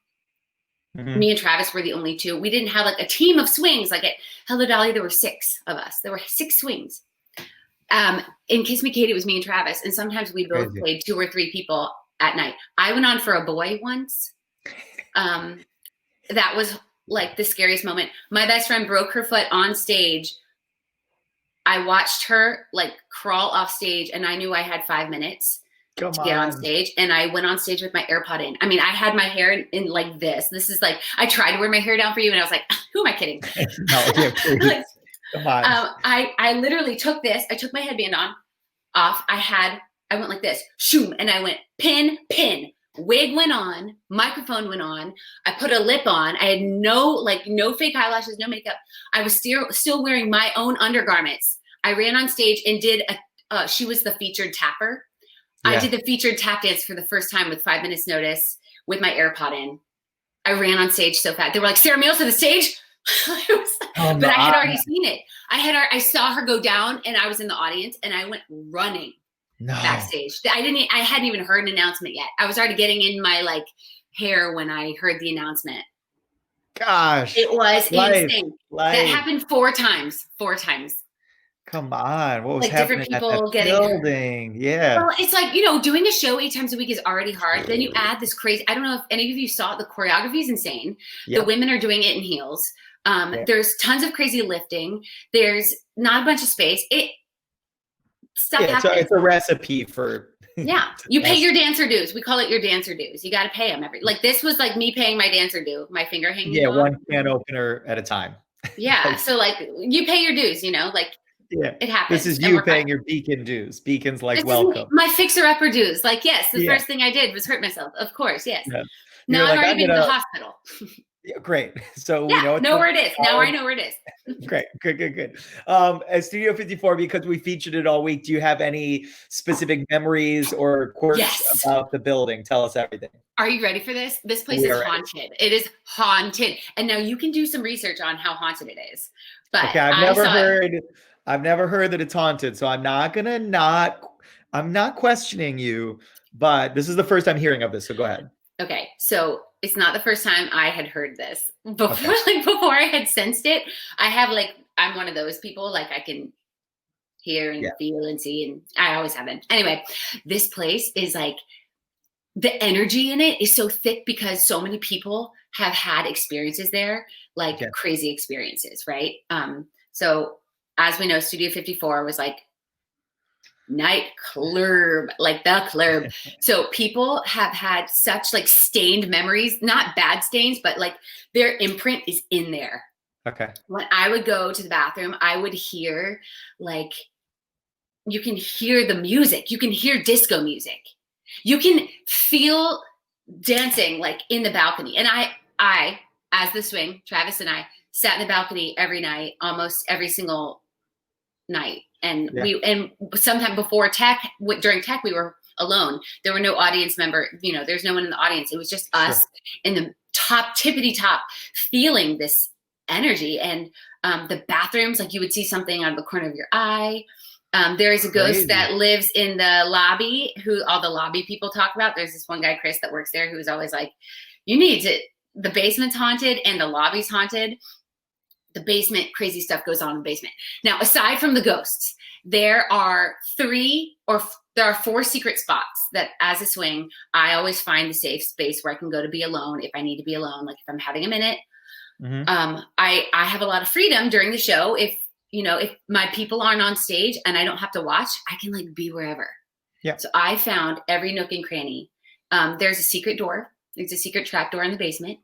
Mm-hmm. Me and Travis were the only two. We didn't have like a team of swings. Like at Hello Dolly, there were 6 of us. There were 6 swings. In Kiss Me Kate, it was me and Travis. And sometimes we both played 2 or 3 people at night. I went on for a boy once. That was like the scariest moment. My best friend broke her foot on stage. I watched her like crawl off stage and I knew I had 5 minutes to get on stage. And I went on stage with my AirPod in. I mean, I had my hair in like this. This is like, I tried to wear my hair down for you and I was like, who am I kidding? Come on. I literally took this. I took my headband off. I went like this, shoom, and I went pin. Wig went on, microphone went on. I put a lip on. I had no fake eyelashes, no makeup. I was still wearing my own undergarments. I ran on stage and did she was the featured tapper. Yeah. I did the featured tap dance for the first time with 5 minutes notice with my AirPod in. I ran on stage so fast. They were like, Sarah Meahl to the stage. But I had already seen it. I saw her go down and I was in the audience and I went running. Backstage. I hadn't even heard an announcement yet. I was already getting in my like hair when I heard the announcement. Gosh. It was insane. That happened 4 times. 4 times. Come on. What was happening at that building? Yeah. Well, it's like, doing a show 8 times a week is already hard. Then you add this crazy, I don't know if any of you saw it, the choreography is insane. Yep. The women are doing it in heels. There's tons of crazy lifting. There's not a bunch of space. It's a recipe for Yeah, you pay your dancer dues. We call it your dancer dues. You got to pay them like this was like me paying my dancer due, my finger hanging off. One can opener at a time. Yeah, so like you pay your dues, like it happens. This is you paying your Beacon dues. Beacon's like, this welcome. My fixer-upper dues. Like, yes, the first thing I did was hurt myself. Of course, yes. Yeah. Now I've already been to the hospital. Yeah, great. So yeah, we know where it is. Now I know where it is. Great. Good. At Studio 54, because we featured it all week, do you have any specific memories or quirks about the building? Tell us everything. Are you ready for this? This place is haunted. It is haunted. And now you can do some research on how haunted it is. But okay, I've never heard that it's haunted, so I'm not questioning you, but this is the first time hearing of this, so go ahead. Okay, so it's not the first time I had heard this. Before I had sensed it, I'm one of those people, like I can hear and feel and see, and I always have been. Anyway, this place is like, the energy in it is so thick because so many people have had experiences there, like crazy experiences, right? So as we know, Studio 54 was like night club, like the club. So people have had such like stained memories, not bad stains, but like their imprint is in there. Okay. When I would go to the bathroom, I would hear like, you can hear the music. You can hear disco music. You can feel dancing like in the balcony. And I, as the swing, Travis and I sat in the balcony every night, almost every single night. And and sometime before during tech, we were alone. There were no audience member, there's no one in the audience. It was just us in the tippity top feeling this energy. And the bathrooms, like you would see something out of the corner of your eye. There is a ghost that lives in the lobby who all the lobby people talk about. There's this one guy, Chris, that works there who's always like, the basement's haunted and the lobby's haunted. The basement, crazy stuff goes on in the basement. Now, aside from the ghosts, there are 4 secret spots that as a swing, I always find the safe space where I can go to be alone if I need to be alone. Like if I'm having a minute, I have a lot of freedom during the show. If my people aren't on stage and I don't have to watch, I can like be wherever. Yeah. So I found every nook and cranny. There's a secret door. There's a secret trap door in the basement.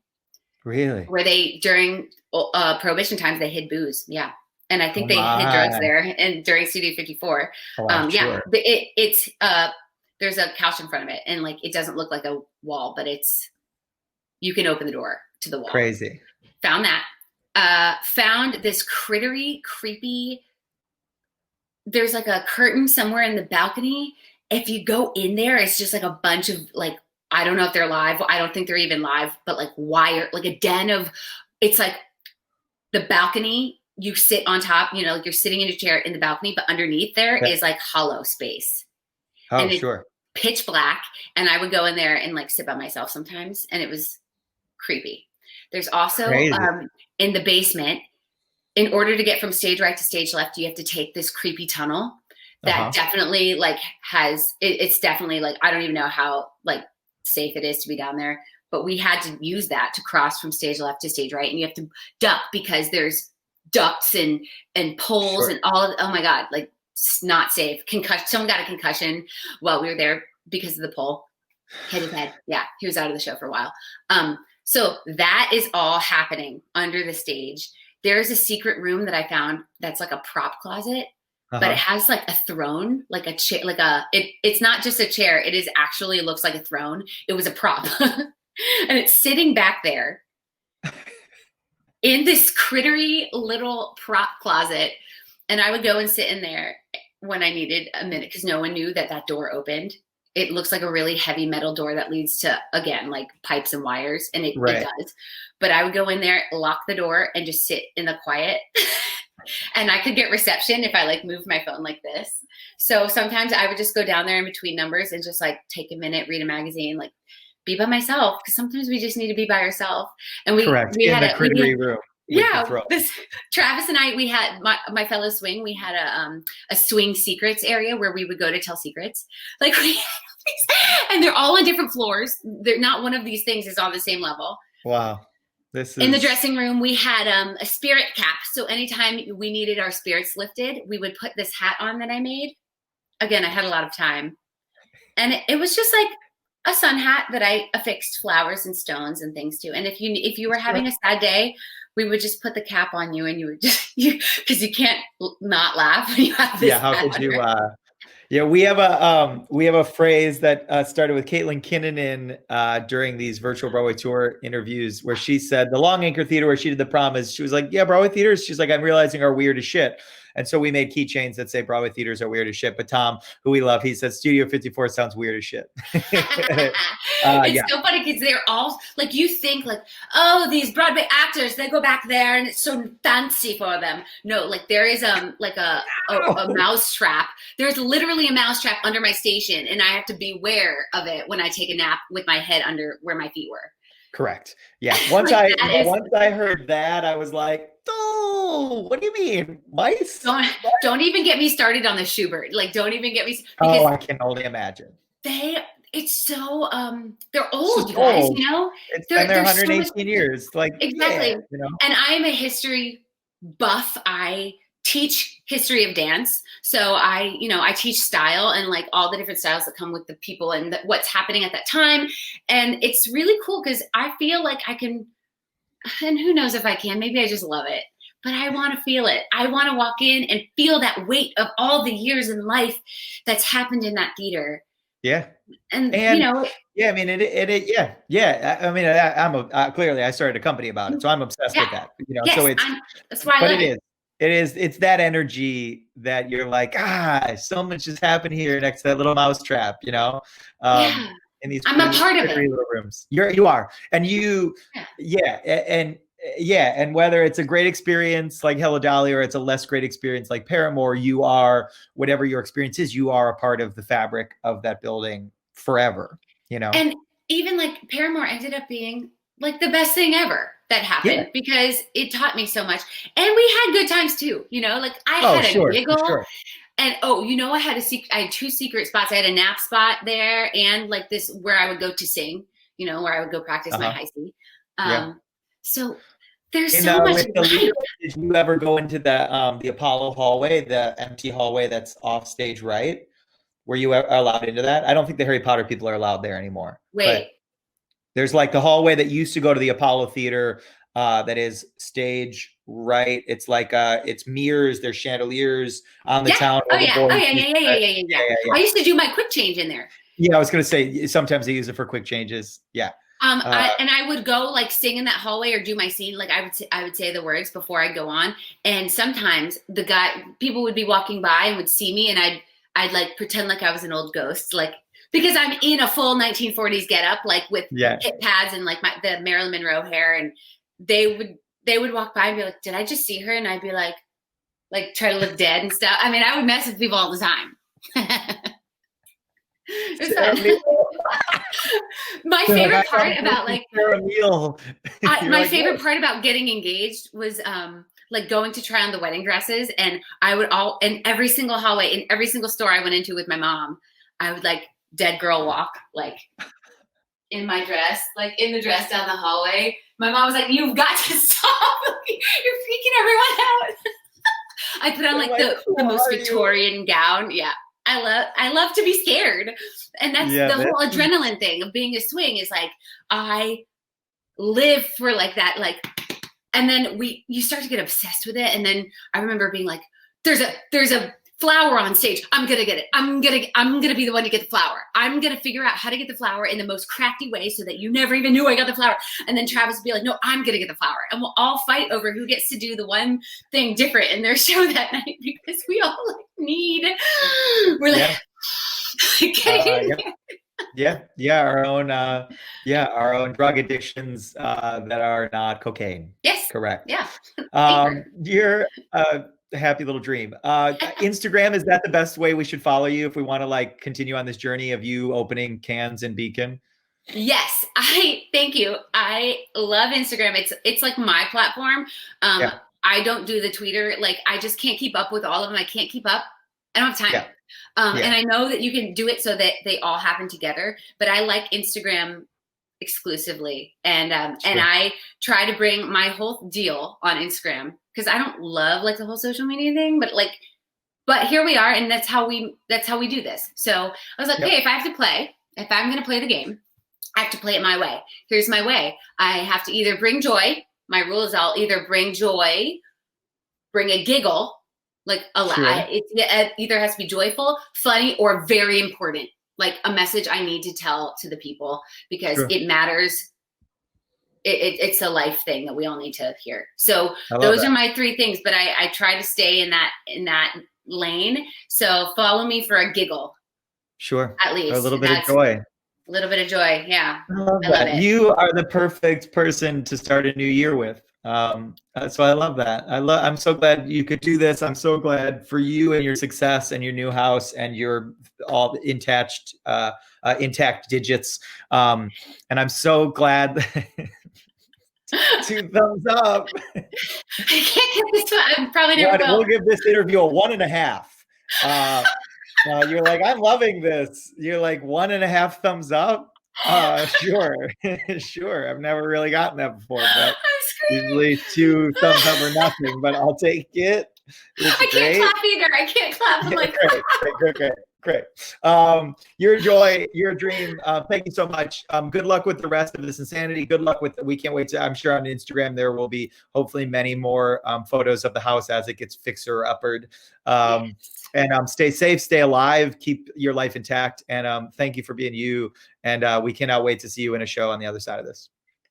Really? Where during Prohibition times, they hid booze. Yeah. And I think they hid drugs there and during Studio 54. Sure. It's there's a couch in front of it and like, it doesn't look like a wall, but you can open the door to the wall. Crazy. Found that. Found this crittery, creepy, there's like a curtain somewhere in the balcony. If you go in there, it's just like a bunch of like, I don't know if they're live. I don't think they're even live, but like wire, like a den of, it's like the balcony, you sit on top, like you're sitting in a chair in the balcony, but underneath there is like hollow space. Oh, and sure. Pitch black. And I would go in there and like sit by myself sometimes. And it was creepy. There's also in the basement, in order to get from stage right to stage left, you have to take this creepy tunnel that definitely like it's definitely like, I don't even know how like safe it is to be down there, but we had to use that to cross from stage left to stage right. And you have to duck because there's ducts and poles and all of, oh my God, like it's not safe. Concussion. Someone got a concussion while we were there because of the pole. Hit his head. Yeah. He was out of the show for a while. So that is all happening under the stage. There's a secret room that I found that's like a prop closet, but it has like a throne, like a chair, it's not just a chair. It is actually looks like a throne. It was a prop and it's sitting back there in this crittery little prop closet. And I would go and sit in there when I needed a minute because no one knew that door opened. It looks like a really heavy metal door that leads to, again, like pipes and wires, and it does. But I would go in there, lock the door, and just sit in the quiet. And I could get reception if I like moved my phone like this. So sometimes I would just go down there in between numbers and just like take a minute, read a magazine, like be by myself. Because sometimes we just need to be by ourselves. And we had a crittery room. Yeah, Travis and I, we had my fellow swing. We had a swing secrets area where we would go to tell secrets. Like and they're all on different floors. They're not one of these things is on the same level. Wow, in the dressing room. We had a spirit cap. So anytime we needed our spirits lifted, we would put this hat on that I made. Again, I had a lot of time. And it was just like a sun hat that I affixed flowers and stones and things to. And if you were having a sad day, we would just put the cap on you, and you would just because you can't not laugh when you have this. Yeah, how could you? Yeah, we have a phrase that started with Caitlin Kinnunen during these virtual Broadway tour interviews, where she said the Long Anchor Theater where she did the prom is, she was like, yeah, Broadway theaters. She's like, I'm realizing are weird as shit. And so we made keychains that say Broadway theaters are weird as shit. But Tom, who we love, he said Studio 54 sounds weird as shit. It's so funny because they're all like, you think like, oh, these Broadway actors, they go back there and it's so fancy for them. No, like there is like a mouse trap. There's literally a mouse trap under my station, and I have to beware of it when I take a nap with my head under where my feet were. Correct. Yeah. Once I heard that, I was like, oh, what do you mean? Mice? Don't even get me started on the Shufford. Like, don't even get me. Oh, I can only imagine. It's so they're old, you guys. You know, they're 118 years. Like exactly. Yeah, you know? And I am a history buff. I teach history of dance, so I teach style and like all the different styles that come with the people and what's happening at that time. And it's really cool because I feel like I can, and who knows if I can, maybe I just love it, but I want to feel it. I want to walk in and feel that weight of all the years in life that's happened in that theater. Yeah. And you know, yeah, I mean, yeah. I mean, clearly I started a company about it, so I'm obsessed with that, you know, yes, so that's why I love it. It's that energy that you're like, so much has happened here next to that little mouse trap, you know, in these I'm a part of it. Little rooms. You are. And and whether it's a great experience like Hello Dolly or it's a less great experience like Paramour, you are, whatever your experience is, you are a part of the fabric of that building forever, you know? And even like Paramour ended up being like the best thing ever that happened because it taught me so much. And we had good times too, you know, like I had a giggle. Sure. And I had two secret spots. I had a nap spot there and like this where I would go to sing, you know, where I would go practice my high C. So there's so much. Did you ever go into the Apollo hallway, the empty hallway that's off stage right? Were you allowed into that? I don't think the Harry Potter people are allowed there anymore. Wait. There's like the hallway that used to go to the Apollo Theater that is stage right. It's like it's mirrors, there's chandeliers on the town. Yeah. I used to do my quick change in there. Yeah, I was gonna say sometimes they use it for quick changes. Yeah. I would go like sing in that hallway or do my scene. Like I would say the words before I go on. And sometimes people would be walking by and would see me, and I'd like pretend like I was an old ghost, like because I'm in a full 1940s getup, like with hip pads and like the Marilyn Monroe hair, and they would walk by and be like, "Did I just see her?" And I'd be like try to look dead and stuff. I mean, I would mess with people all the time. My favorite part about favorite part about getting engaged was like going to try on the wedding dresses, and I would in every single hallway, in every single store I went into with my mom, I would like dead girl walk like in my dress, like in the dress down the hallway. My mom was like, "You've got to stop! You're freaking everyone out." I put on like the most Victorian gown. Yeah. I love to be scared. And that's the whole adrenaline thing of being a swing is like, I live for like that, like, and then you start to get obsessed with it. And then I remember being like, there's a flower on stage. I'm going to get it. I'm going to be the one to get the flower. I'm going to figure out how to get the flower in the most crafty way so that you never even knew I got the flower. And then Travis would be like, no, I'm going to get the flower. And we'll all fight over who gets to do the one thing different in their show that night because we all like we're like, our own drug addictions that are not cocaine. Yes. Correct. Yeah. You're happy little dream. Instagram, is that the best way we should follow you if we want to like continue on this journey of you opening cans in Beacon? Yes, thank you. I love Instagram. It's like my platform. I don't do the Twitter. Like I just can't keep up with all of them. I can't keep up. I don't have time. And I know that you can do it so that they all happen together, but I like Instagram exclusively. And I try to bring my whole deal on Instagram because I don't love like the whole social media thing, but like but here we are, and that's how we do this. So I was like, hey, if I'm going to play the game, I have to play it my way. Here's my way. I have to either bring joy. My rule is I'll either bring joy, bring a giggle, like a laugh. It either has to be joyful, funny, or very important, like a message I need to tell to the people because it matters. It's a life thing that we all need to hear. So those are my three things, but I try to stay in that lane. So follow me for a giggle. Sure. At least. Or a little bit of joy. A little bit of joy. Yeah. I love it. You are the perfect person to start a new year with. So I love that. I'm so glad you could do this. I'm so glad for you and your success and your new house and your all intact digits. And I'm so glad. 2 thumbs up. I can't get this one. I'm probably never will. We'll give this interview a 1.5. You're like, I'm loving this. You're like 1.5 thumbs up. Sure. Sure. I've never really gotten that before, but usually 2 thumbs up or nothing, but I'll take it. I can't clap either. I can't clap. I'm like, great. You're a joy. You're a dream. Thank you so much. Good luck with the rest of this insanity. Good luck with. We can't wait to. I'm sure on Instagram there will be hopefully many more photos of the house as it gets fixer-uppered. And stay safe, stay alive, keep your life intact. And thank you for being you. And we cannot wait to see you in a show on the other side of this.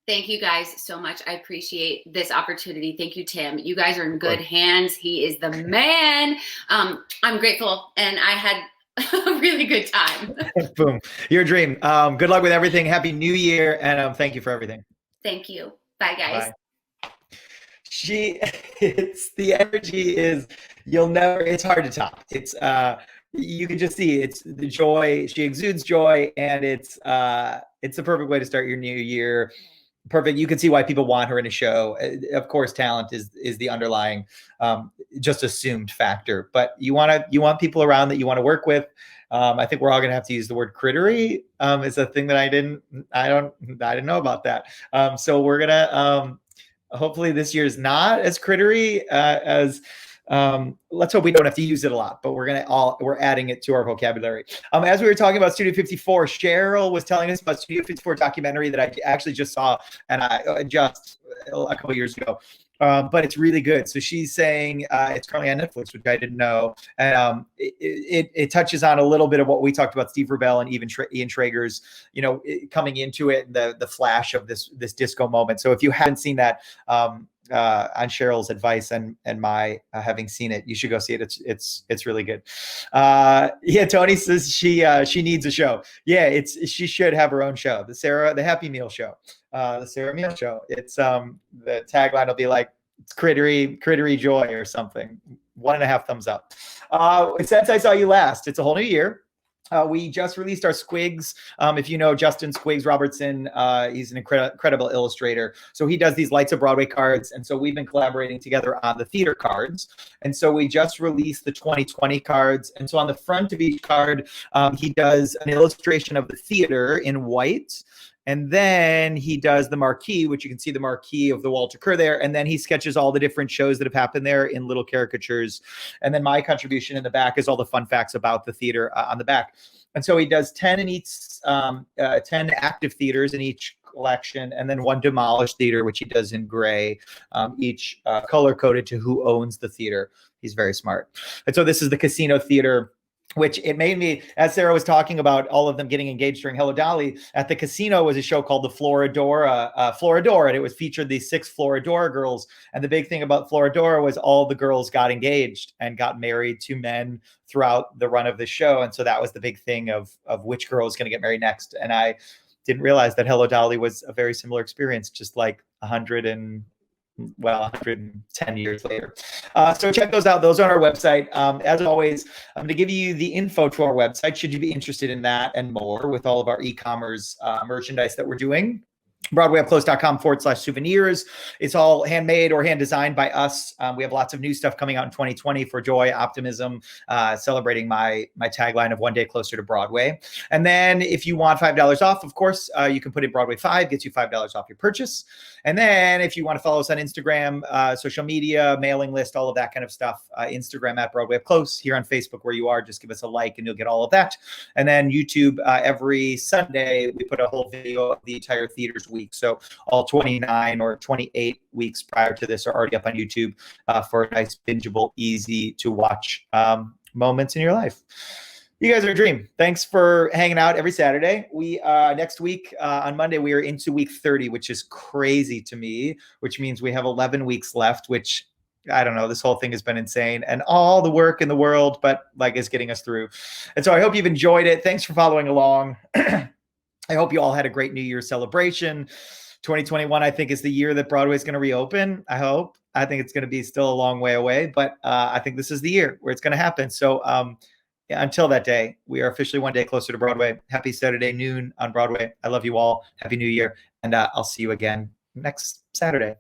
Thank you guys so much. I appreciate this opportunity. Thank you, Tim. You guys are in good hands. He is the man. I'm grateful, and I had a really good time. Boom. Your dream. Good luck with everything. Happy New Year. And thank you for everything. Thank you. Bye, guys. Bye. It's the energy is, it's hard to top. It's, you can just see it's the joy. She exudes joy, and it's the perfect way to start your new year. Perfect. You can see why people want her in a show. Of course, talent is the underlying, just assumed factor. But you want people around that you want to work with. I think we're all going to have to use the word crittery. It's a thing that I didn't know about that. So we're gonna hopefully this year is not as crittery as. Let's hope we don't have to use it a lot, but we're adding it to our vocabulary. As we were talking about Studio 54, Cheryl was telling us about Studio 54 documentary that I actually just saw, and I just a couple years ago. But it's really good. So she's saying it's currently on Netflix, which I didn't know. And it touches on a little bit of what we talked about, Steve Rubell and even Ian Traeger's, coming into it, the flash of this disco moment. So if you haven't seen that, on Cheryl's advice and my having seen it, you should go see it. It's really good. Tony says she needs a show. Yeah, she should have her own show. The Happy Meal show. The Sarah Meahl show. It's the tagline will be like, it's crittery joy or something. 1.5 thumbs up. Since I saw you last, it's a whole new year. We just released our Squigs. If you know Justin Squigs Robertson, he's an incredible illustrator. So he does these Lights of Broadway cards. And so we've been collaborating together on the theater cards. And so we just released the 2020 cards. And so on the front of each card, he does an illustration of the theater in white. And then he does the marquee, which you can see the marquee of the Walter Kerr there. And then he sketches all the different shows that have happened there in little caricatures. And then my contribution in the back is all the fun facts about the theater on the back. And so he does 10 in each, 10 active theaters in each collection, and then 1 demolished theater, which he does in gray, each color coded to who owns the theater. He's very smart. And so this is the Casino Theater, which it made me, as Sarah was talking about all of them getting engaged during Hello Dolly, at the casino was a show called the Floridora, and it was featured these 6 Floridora girls. And the big thing about Floridora was all the girls got engaged and got married to men throughout the run of the show. And so that was the big thing of which girl is going to get married next. And I didn't realize that Hello Dolly was a very similar experience, just like 110 years later. So check those out. Those are on our website. As always, I'm going to give you the info to our website, should you be interested in that and more, with all of our e-commerce merchandise that we're doing. BroadwayUpClose.com/souvenirs. It's all handmade or hand designed by us. We have lots of new stuff coming out in 2020 for joy, optimism, celebrating my tagline of one day closer to Broadway. And then if you want $5 off, of course, you can put in Broadway 5, gets you $5 off your purchase. And then if you want to follow us on Instagram, social media, mailing list, all of that kind of stuff, Instagram at Broadway Up Close, here on Facebook where you are, just give us a like and you'll get all of that. And then YouTube, every Sunday, we put a whole video of the entire theater's week. So all 29 or 28 weeks prior to this are already up on YouTube for a nice, bingeable, easy to watch moments in your life. You guys are a dream. Thanks for hanging out every Saturday. We next week on Monday, we are into week 30, which is crazy to me, which means we have 11 weeks left, which I don't know, this whole thing has been insane and all the work in the world, but like is getting us through. And so I hope you've enjoyed it. Thanks for following along. I hope you all had a great New Year's celebration. 2021, I think, is the year that Broadway is going to reopen. I hope. I think it's going to be still a long way away, but I think this is the year where it's going to happen. So until that day, we are officially one day closer to Broadway. Happy Saturday noon on Broadway. I love you all. Happy New Year. And I'll see you again next Saturday.